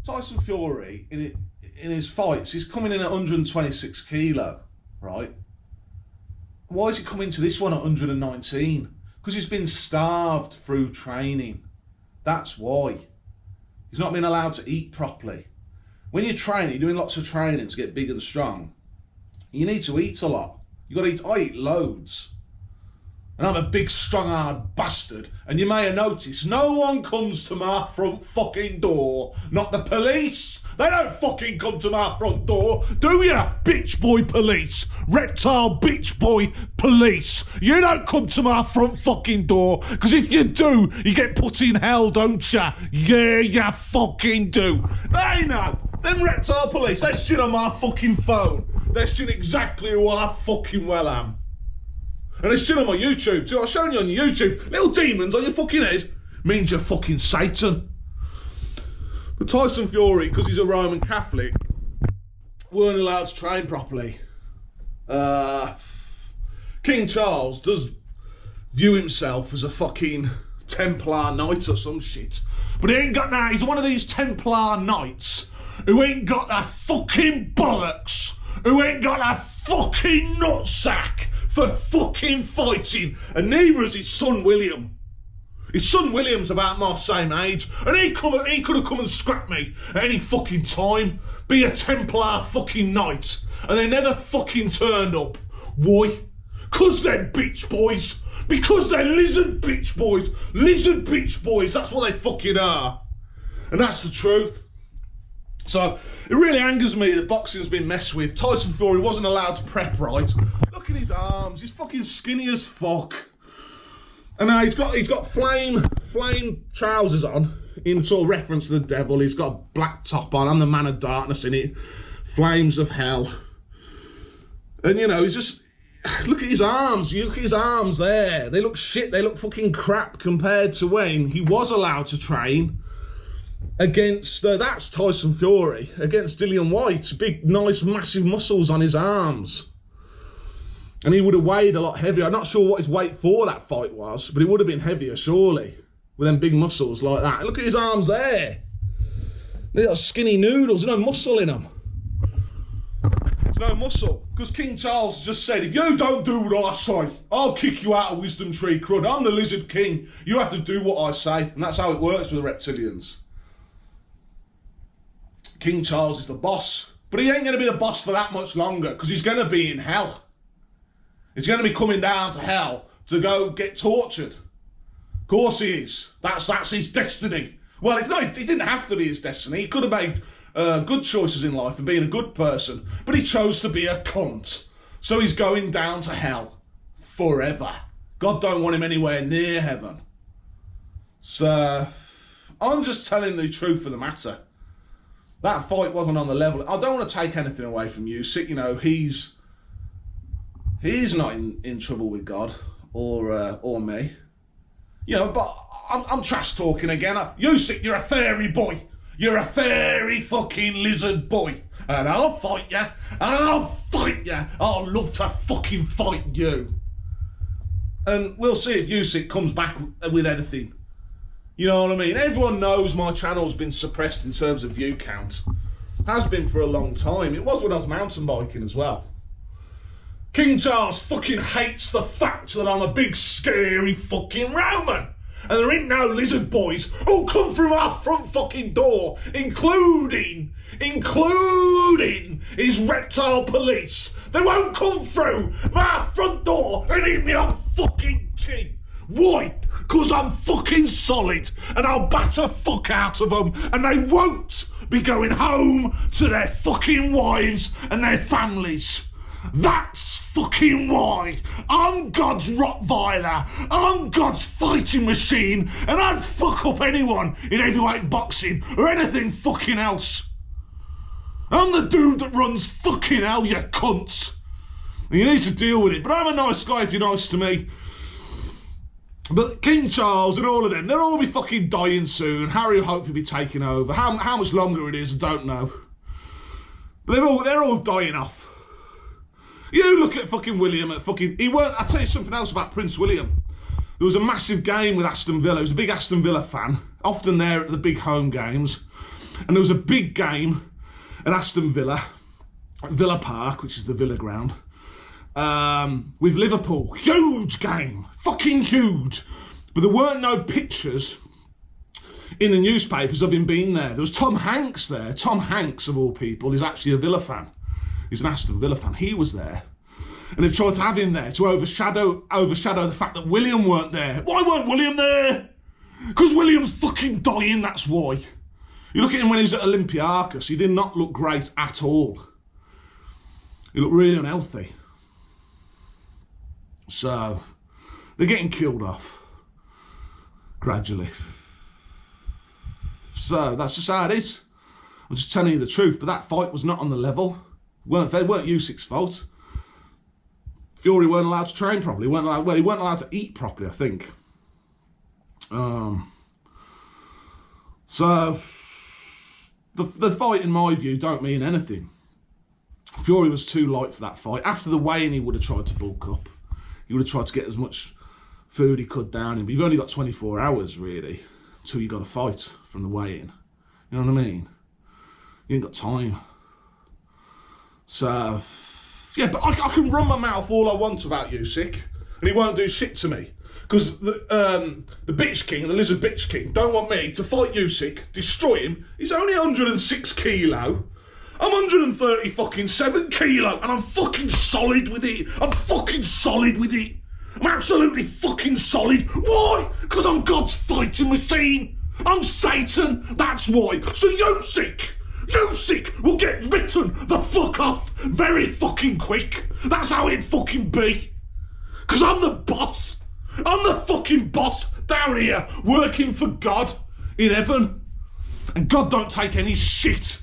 Tyson Fury in his fights, he's coming in at 126 kilo, right? Why is he coming to this one at 119? Because he's been starved through training. That's why. He's not been allowed to eat properly. When you're training, you're doing lots of training to get big and strong, you need to eat a lot. You got to eat. I eat loads. And I'm a big, strong-armed bastard. And you may have noticed, no one comes to my front fucking door. Not the police. They don't fucking come to my front door. Do ya, bitch boy police? Reptile bitch boy police. You don't come to my front fucking door. Because if you do, you get put in hell, don't ya? Yeah, you fucking do. They know. Them reptile police, they shit on my fucking phone. They shit exactly who I fucking well am. And it's still on my YouTube too. I've shown you on YouTube. Little demons on your fucking head means you're fucking Satan. But Tyson Fury, because he's a Roman Catholic, weren't allowed to train properly. King Charles does view himself as a fucking Templar knight or some shit. But he ain't got that. He's one of these Templar knights who ain't got that fucking bollocks. Who ain't got that fucking nutsack for fucking fighting, and neither is his son William. His son William's about my same age, and he could have come and scrapped me at any fucking time, be a Templar fucking knight, and they never fucking turned up. Why? Because they're bitch boys. Because they're lizard bitch boys. Lizard bitch boys, that's what they fucking are. And that's the truth. So, it really angers me that boxing's been messed with. Tyson Fury wasn't allowed to prep right. Look at his arms, he's fucking skinny as fuck. And now he's got flame trousers on, in sort of reference to the devil. He's got a black top on, I'm the man of darkness in it. Flames of hell. And you know, he's just, look at his arms, you look at his arms there. They look shit, they look fucking crap compared to when he was allowed to train. Against, that's Tyson Fury, against Dillian Whyte. Big, nice, massive muscles on his arms. And he would have weighed a lot heavier. I'm not sure what his weight for that fight was, but he would have been heavier, surely, with them big muscles like that. Look at his arms there. They're like skinny noodles, no muscle in them. no muscle. Because King Charles just said, if you don't do what I say, I'll kick you out of Wisdomtree, crud. I'm the Lizard King. You have to do what I say. And that's how it works with the Reptilians. King Charles is the boss. But he ain't going to be the boss for that much longer, because he's going to be in hell. He's going to be coming down to hell to go get tortured. Of course he is. That's his destiny. Well, it's not. It didn't have to be his destiny. He could have made good choices in life and been a good person, but he chose to be a cunt. So he's going down to hell forever. God don't want him anywhere near heaven. So I'm just telling the truth of the matter. That fight wasn't on the level. I don't want to take anything away from Usyk. You know, he's not in trouble with God or me. You know, but I'm trash talking again. Usyk, you're a fairy boy. You're a fairy fucking lizard boy. And I'll fight you. I'll fight you. I'll love to fucking fight you. And we'll see if Usyk comes back with anything. You know what I mean? Everyone knows my channel's been suppressed in terms of view count. Has been for a long time. It was when I was mountain biking as well. King Charles fucking hates the fact that I'm a big scary fucking Roman. And there ain't no lizard boys who'll come through our front fucking door, including his reptile police. They won't come through my front door and eat me on fucking chin. Why? Because I'm fucking solid and I'll batter fuck out of them and they won't be going home to their fucking wives and their families. That's fucking why I'm God's Rottweiler, I'm God's fighting machine, and I'd fuck up anyone in heavyweight boxing or anything fucking else. I'm the dude that runs fucking hell, you cunts. You need to deal with it, but I'm a nice guy if you're nice to me. But King Charles and all of them, they'll all be fucking dying soon. Harry will hopefully be taking over. How much longer it is, I don't know. But they're all dying off. You look at fucking William at fucking... I'll tell you something else about Prince William. There was a massive game with Aston Villa. He was a big Aston Villa fan, often there at the big home games. And there was a big game at Aston Villa, at Villa Park, which is the Villa ground, with Liverpool. Huge game. Fucking huge. But there weren't no pictures in the newspapers of him being there. There was Tom Hanks there. Tom Hanks, of all people, is actually a Villa fan. He's an Aston Villa fan. He was there. And they've tried to have him there to overshadow the fact that William weren't there. Why weren't William there? Because William's fucking dying, that's why. You look at him when he was at Olympiacos, he did not look great at all. He looked really unhealthy. So, they're getting killed off. Gradually. So, that's just how it is. I'm just telling you the truth, but that fight was not on the level. It weren't Usyk's fault. Fury weren't allowed to train properly. He weren't allowed to eat properly, I think. So, the fight, in my view, don't mean anything. Fury was too light for that fight. After the weigh-in, he would have tried to bulk up. He would have tried to get as much food he could down him. But you've only got 24 hours, really, until you got a fight from the weigh-in. You know what I mean? You ain't got time. So, yeah, but I can run my mouth all I want about Usyk, and he won't do shit to me. Because the bitch king, the lizard bitch king, don't want me to fight Usyk, destroy him. He's only 106 kilo. I'm 130 fucking 7 kilo, and I'm fucking solid with it. I'm fucking solid with it. I'm absolutely fucking solid. Why? Because I'm God's fighting machine. I'm Satan, that's why. So Usyk will get written the fuck off very fucking quick. That's how it'd fucking be. Because I'm the boss. I'm the fucking boss down here working for God in heaven. And God don't take any shit.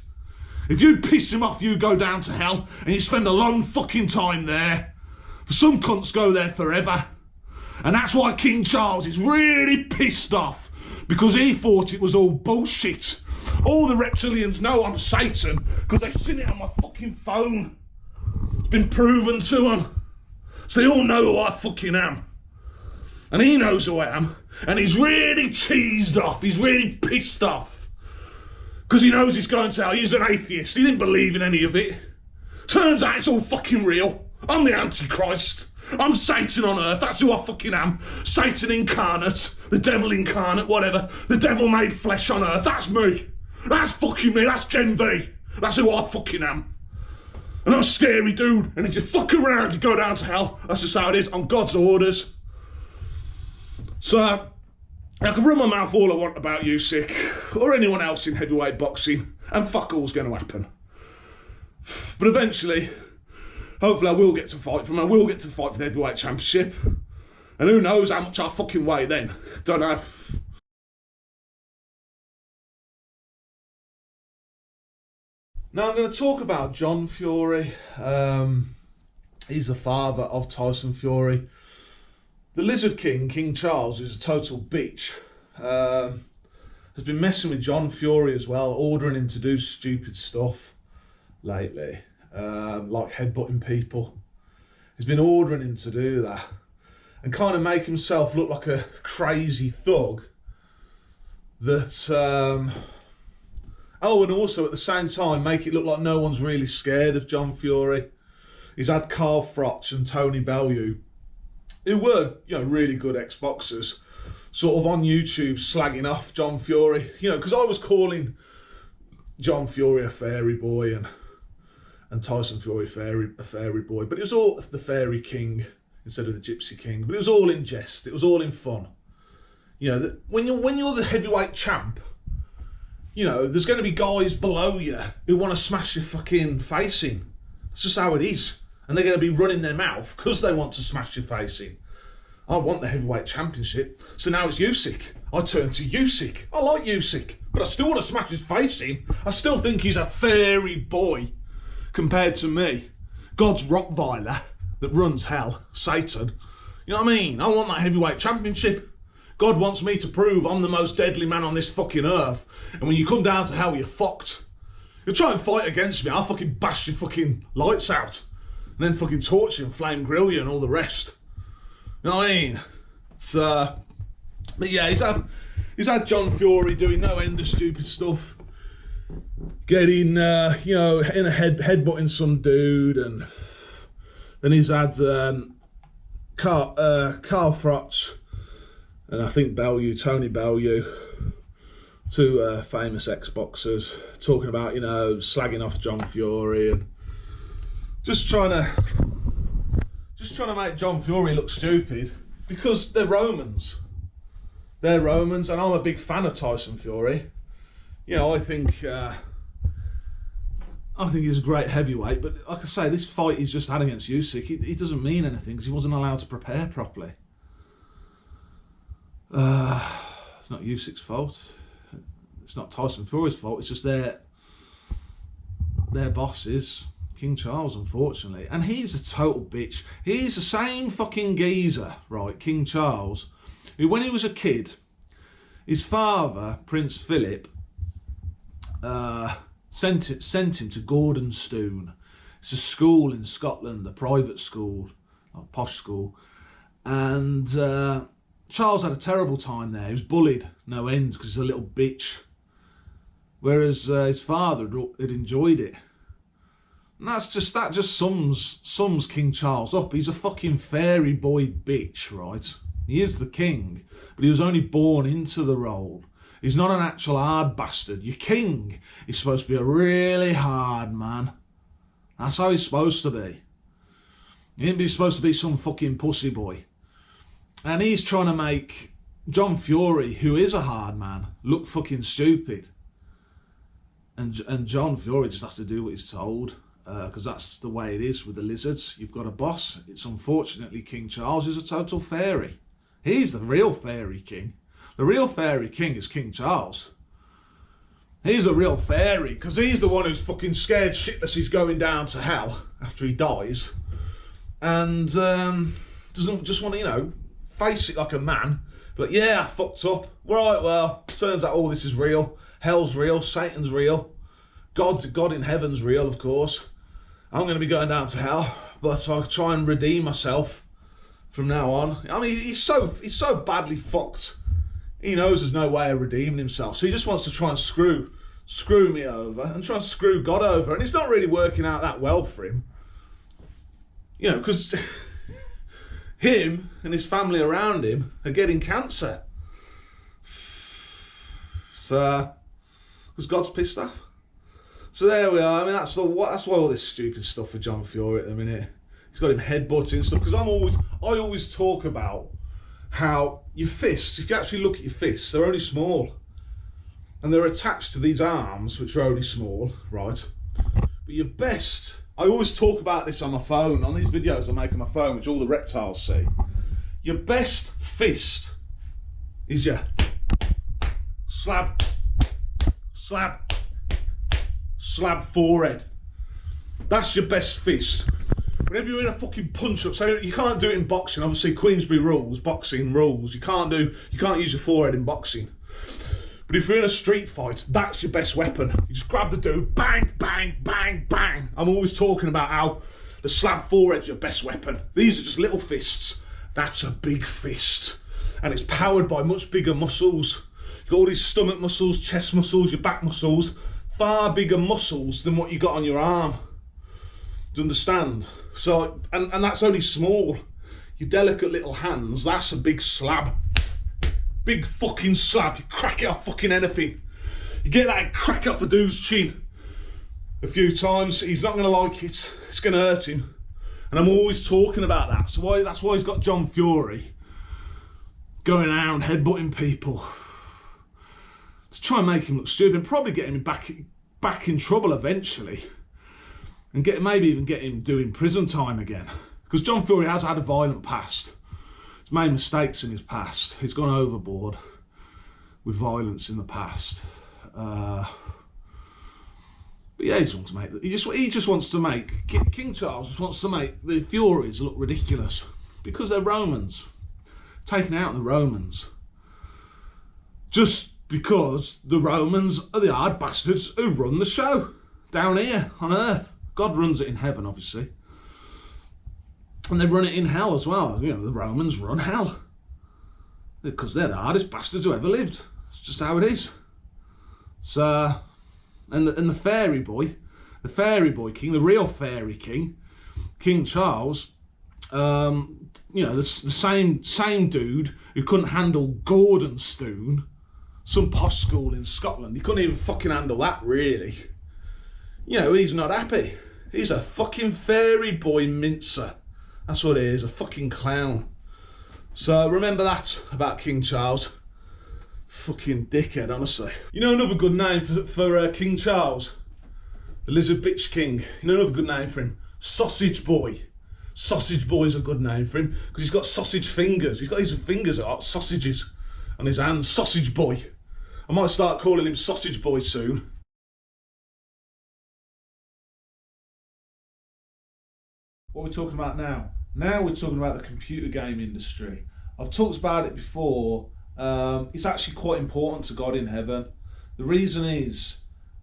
If you piss him off, you go down to hell and you spend a long fucking time there. Some cunts go there forever. And that's why King Charles is really pissed off. Because he thought it was all bullshit. All the Reptilians know I'm Satan because they've seen it on my fucking phone. It's been proven to them. So they all know who I fucking am. And he knows who I am. And he's really cheesed off. He's really pissed off. Because he knows he's going to hell. He's an atheist. He didn't believe in any of it. Turns out it's all fucking real. I'm the Antichrist. I'm Satan on earth. That's who I fucking am. Satan incarnate. The devil incarnate, whatever. The devil made flesh on earth. That's me. That's fucking me. That's Jenvey. That's who I fucking am. And I'm a scary dude. And if you fuck around, you go down to hell. That's just how it is, on God's orders. So, I can run my mouth all I want about Usyk, or anyone else in heavyweight boxing, and fuck all's going to happen. But eventually, hopefully I will get to fight for him. I will get to fight for the heavyweight championship. And who knows how much I fucking weigh then. Don't know. Now I'm going to talk about John Fury. He's the father of Tyson Fury. The Lizard King, King Charles, is a total bitch. Has been messing with John Fury as well, ordering him to do stupid stuff lately, like headbutting people. He's been ordering him to do that and kind of make himself look like a crazy thug that... Oh, and also at the same time, make it look like no one's really scared of John Fury. He's had Carl Froch and Tony Bellew, who were, really good ex-boxers, sort of on YouTube slagging off John Fury. Because I was calling John Fury a fairy boy and Tyson Fury a fairy boy. But it was all the fairy king instead of the gypsy king. But it was all in jest. It was all in fun. When you're the heavyweight champ, there's going to be guys below you who want to smash your fucking face in. It's just how it is. And they're going to be running their mouth because they want to smash your face in. I want the heavyweight championship, so now it's Usyk. I turn to Usyk. I like Usyk, but I still want to smash his face in. I still think he's a fairy boy compared to me. God's Rottweiler that runs hell, Satan. You know what I mean? I want that heavyweight championship. God wants me to prove I'm the most deadly man on this fucking earth. And when you come down to hell, you're fucked. You'll try and fight against me, I'll fucking bash your fucking lights out. And then fucking torch you and flame grill you and all the rest. You know what I mean? So, but yeah, he's had John Fury doing no end of stupid stuff. Getting, in a headbutting some dude. And then he's had Carl Froch. And I think Tony Bellew, two famous ex-boxers, talking about, slagging off John Fury and just trying to make John Fury look stupid because they're Romans. They're Romans, and I'm a big fan of Tyson Fury. I think he's a great heavyweight, but like I say, this fight he's just had against Usyk, he doesn't mean anything because he wasn't allowed to prepare properly. It's not Usyk's fault. It's not Tyson Fury's fault. It's just their bosses, King Charles, unfortunately. And he's a total bitch. He's the same fucking geezer, right, King Charles, who when he was a kid, his father, Prince Philip, sent him to Gordonstoun. It's a school in Scotland, a private school, a posh school. And Charles had a terrible time there. He was bullied no end because he's a little bitch. Whereas his father had enjoyed it. And that just sums King Charles up. He's a fucking fairy boy bitch, right? He is the king, but he was only born into the role. He's not an actual hard bastard. Your king is supposed to be a really hard man. That's how he's supposed to be. He ain't supposed to be some fucking pussy boy. And he's trying to make John Fury, who is a hard man, look fucking stupid. And John Fury just has to do what he's told, because that's the way it is with the lizards. You've got a boss. It's unfortunately King Charles is a total fairy. He's the real fairy king. The real fairy king is King Charles. He's a real fairy, because he's the one who's fucking scared shitless he's going down to hell after he dies. And doesn't just want to, face it like a man. But yeah, I fucked up. Right, well, turns out all this is real. Hell's real, Satan's real. God in heaven's real, of course. I'm going to be going down to hell, but I'll try and redeem myself from now on. I mean, he's so badly fucked. He knows there's no way of redeeming himself, so he just wants to try and screw screw me over and try to screw God over. And it's not really working out that well for him. You know, because him and his family around him are getting cancer. So, because God's pissed off. So there we are. I mean, that's why all this stupid stuff for John Fury at the minute. He's got him headbutting and stuff. Because I always talk about how your fists, if you actually look at your fists, they're only small. And they're attached to these arms, which are only small, right? But your best, I always talk about this on my phone, on these videos I make on my phone, which all the reptiles see. Your best fist is your slab, slab, slab forehead. That's your best fist. Whenever you're in a fucking punch-up, so you can't do it in boxing. Obviously, Queensberry rules, boxing rules. You can't use your forehead in boxing. But if you're in a street fight, that's your best weapon. You just grab the dude, bang, bang, bang, bang. I'm always talking about how the slab forehead's your best weapon. These are just little fists. That's a big fist. And it's powered by much bigger muscles. You've got all these stomach muscles, chest muscles, your back muscles. Far bigger muscles than what you got on your arm. Do you understand? So, and that's only small. Your delicate little hands, that's a big slab. Big fucking slab. You crack it off fucking anything. You get that and crack it off a dude's chin a few times. He's not going to like it. It's going to hurt him. And I'm always talking about that. So that's why he's got John Fury going around headbutting people to try and make him look stupid and probably get him back in trouble eventually. And maybe even get him doing prison time again. Because John Fury has had a violent past. He's made mistakes in his past. He's gone overboard with violence in the past. But yeah, he just wants to make King Charles just wants to make the Furies look ridiculous because they're Romans, taking out the Romans. Just because the Romans are the hard bastards who run the show down here on Earth. God runs it in heaven, obviously. And they run it in hell as well. You know, the Romans run hell. Because they're the hardest bastards who ever lived. It's just how it is. So, and the fairy boy king, the real fairy king, King Charles, you know, the same dude who couldn't handle Gordonstoun, some posh school in Scotland. He couldn't even fucking handle that, really. You know, he's not happy. He's a fucking fairy boy mincer. That's what he is, a fucking clown. So remember that about King Charles. Fucking dickhead, honestly. You know another good name for King Charles? The Lizard Bitch King. You know another good name for him? Sausage Boy. Sausage Boy's a good name for him because he's got sausage fingers. He's got his fingers that are sausages on his hands. Sausage Boy. I might start calling him Sausage Boy soon. What are we talking about now? Now we're talking about the computer game industry. I've talked about it before. It's actually quite important to God in heaven. The reason is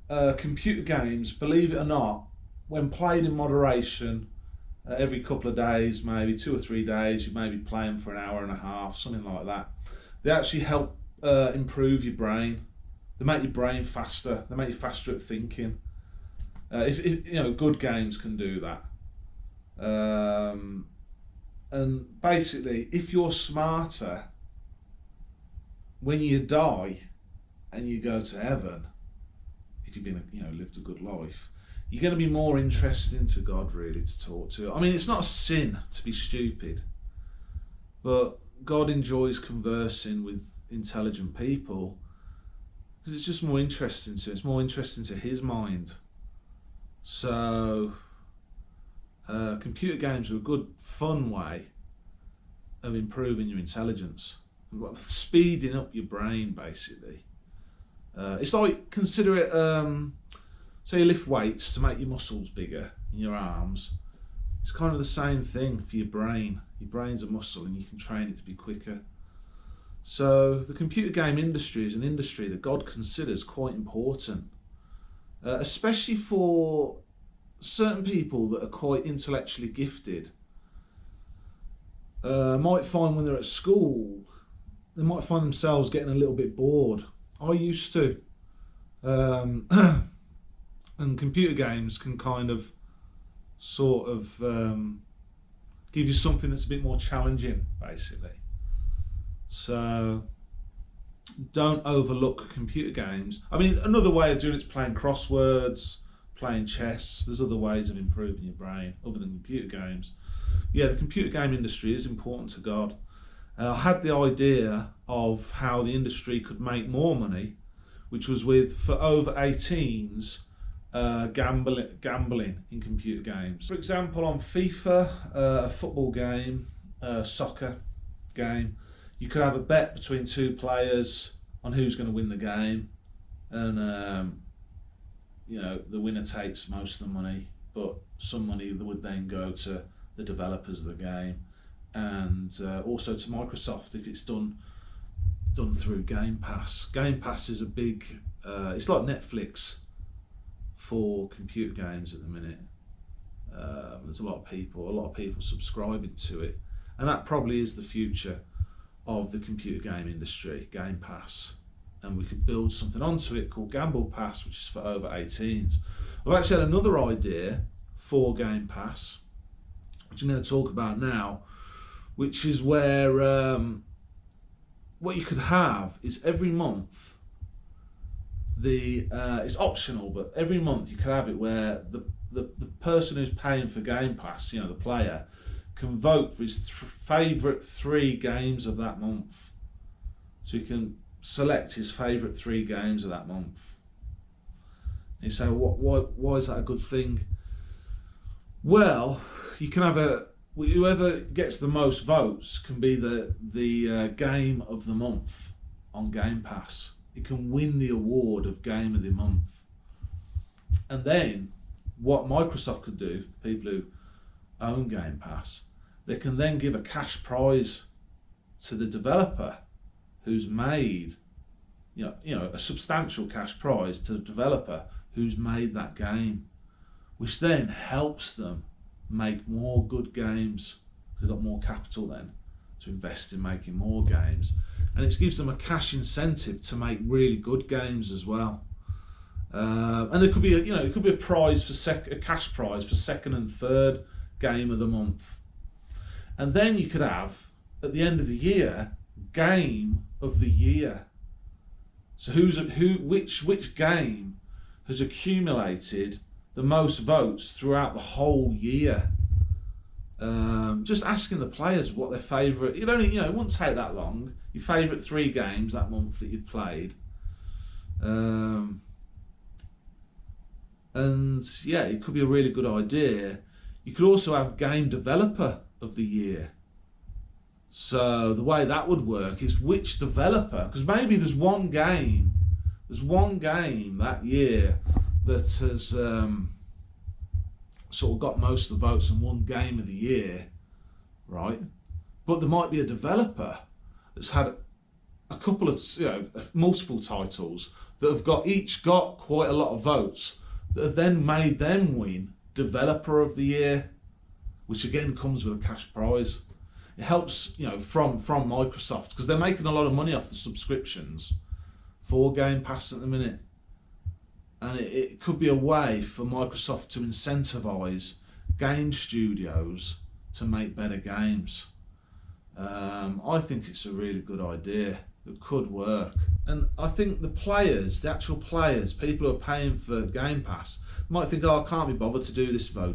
computer games, believe it or not, when played in moderation, every couple of days, maybe 2 or 3 days, you maybe play them for an hour and a half, something like that. They actually help improve your brain. They make your brain faster. They make you faster at thinking. If you know, good games can do that. And basically, if you're smarter, when you die and you go to heaven, if you've been, lived a good life, you're going to be more interesting to God, really, to talk to. I mean, it's not a sin to be stupid, but God enjoys conversing with intelligent people because it's just more interesting to him. It's more interesting to his mind. So computer games are a good, fun way of improving your intelligence, speeding up your brain, basically. It's like, consider it, say you lift weights to make your muscles bigger in your arms. It's kind of the same thing for your brain. Your brain's a muscle and you can train it to be quicker. So the computer game industry is an industry that God considers quite important, especially for certain people that are quite intellectually gifted. Might find when they're at school, they might find themselves getting a little bit bored. I used to. And computer games can kind of sort of give you something that's a bit more challenging, basically. So don't overlook computer games. I mean, another way of doing it is playing crosswords, playing chess. There's other ways of improving your brain other than computer games. Yeah, the computer game industry is important to God. I had the idea of how the industry could make more money, which was with, for over 18s, gambling in computer games. For example, on FIFA, a football game, a soccer game, you could have a bet between two players on who's going to win the game, and you know, the winner takes most of the money, but some money would then go to the developers of the game, and also to Microsoft if it's done through Game Pass. Game Pass is a big, it's like Netflix for computer games at the minute. There's a lot of people subscribing to it, and that probably is the future of the computer game industry, Game Pass. And we could build something onto it called Gamble Pass, which is for over 18s. I've actually had another idea for Game Pass, which I'm going to talk about now, which is where what you could have is every month, it's optional, but every month you could have it where the person who's paying for Game Pass, you know, the player, can vote for his favourite 3 games of that month. So he can select his favourite 3 games of that month. And you say, why is that a good thing? Well, you can have whoever gets the most votes can be the game of the month on Game Pass. It can win the award of Game of the Month. And then what Microsoft could do, the people who own Game Pass, they can then give a cash prize to the developer who's made, you know, a substantial cash prize to the developer who's made that game, which then helps them make more good games because they've got more capital then to invest in making more games, and it gives them a cash incentive to make really good games as well. And there could be it could be a prize for a cash prize for second and third game of the month, and then you could have at the end of the year game of the year. So which game has accumulated the most votes throughout the whole year? Just asking the players what their favourite. It wouldn't take that long. Your favourite 3 games that month that you've played, and yeah, it could be a really good idea. You could also have game developer of the year. So the way that would work is which developer, because maybe there's one game that year that has sort of got most of the votes and won game of the year, right? But there might be a developer that's had a couple of, multiple titles that have each got quite a lot of votes that have then made them win developer of the year, which again comes with a cash prize. It helps, from Microsoft, because they're making a lot of money off the subscriptions for Game Pass at the minute. And it could be a way for Microsoft to incentivize game studios to make better games. I think it's a really good idea that could work. And I think the actual players, people who are paying for Game Pass, might think, I can't be bothered to do this vote.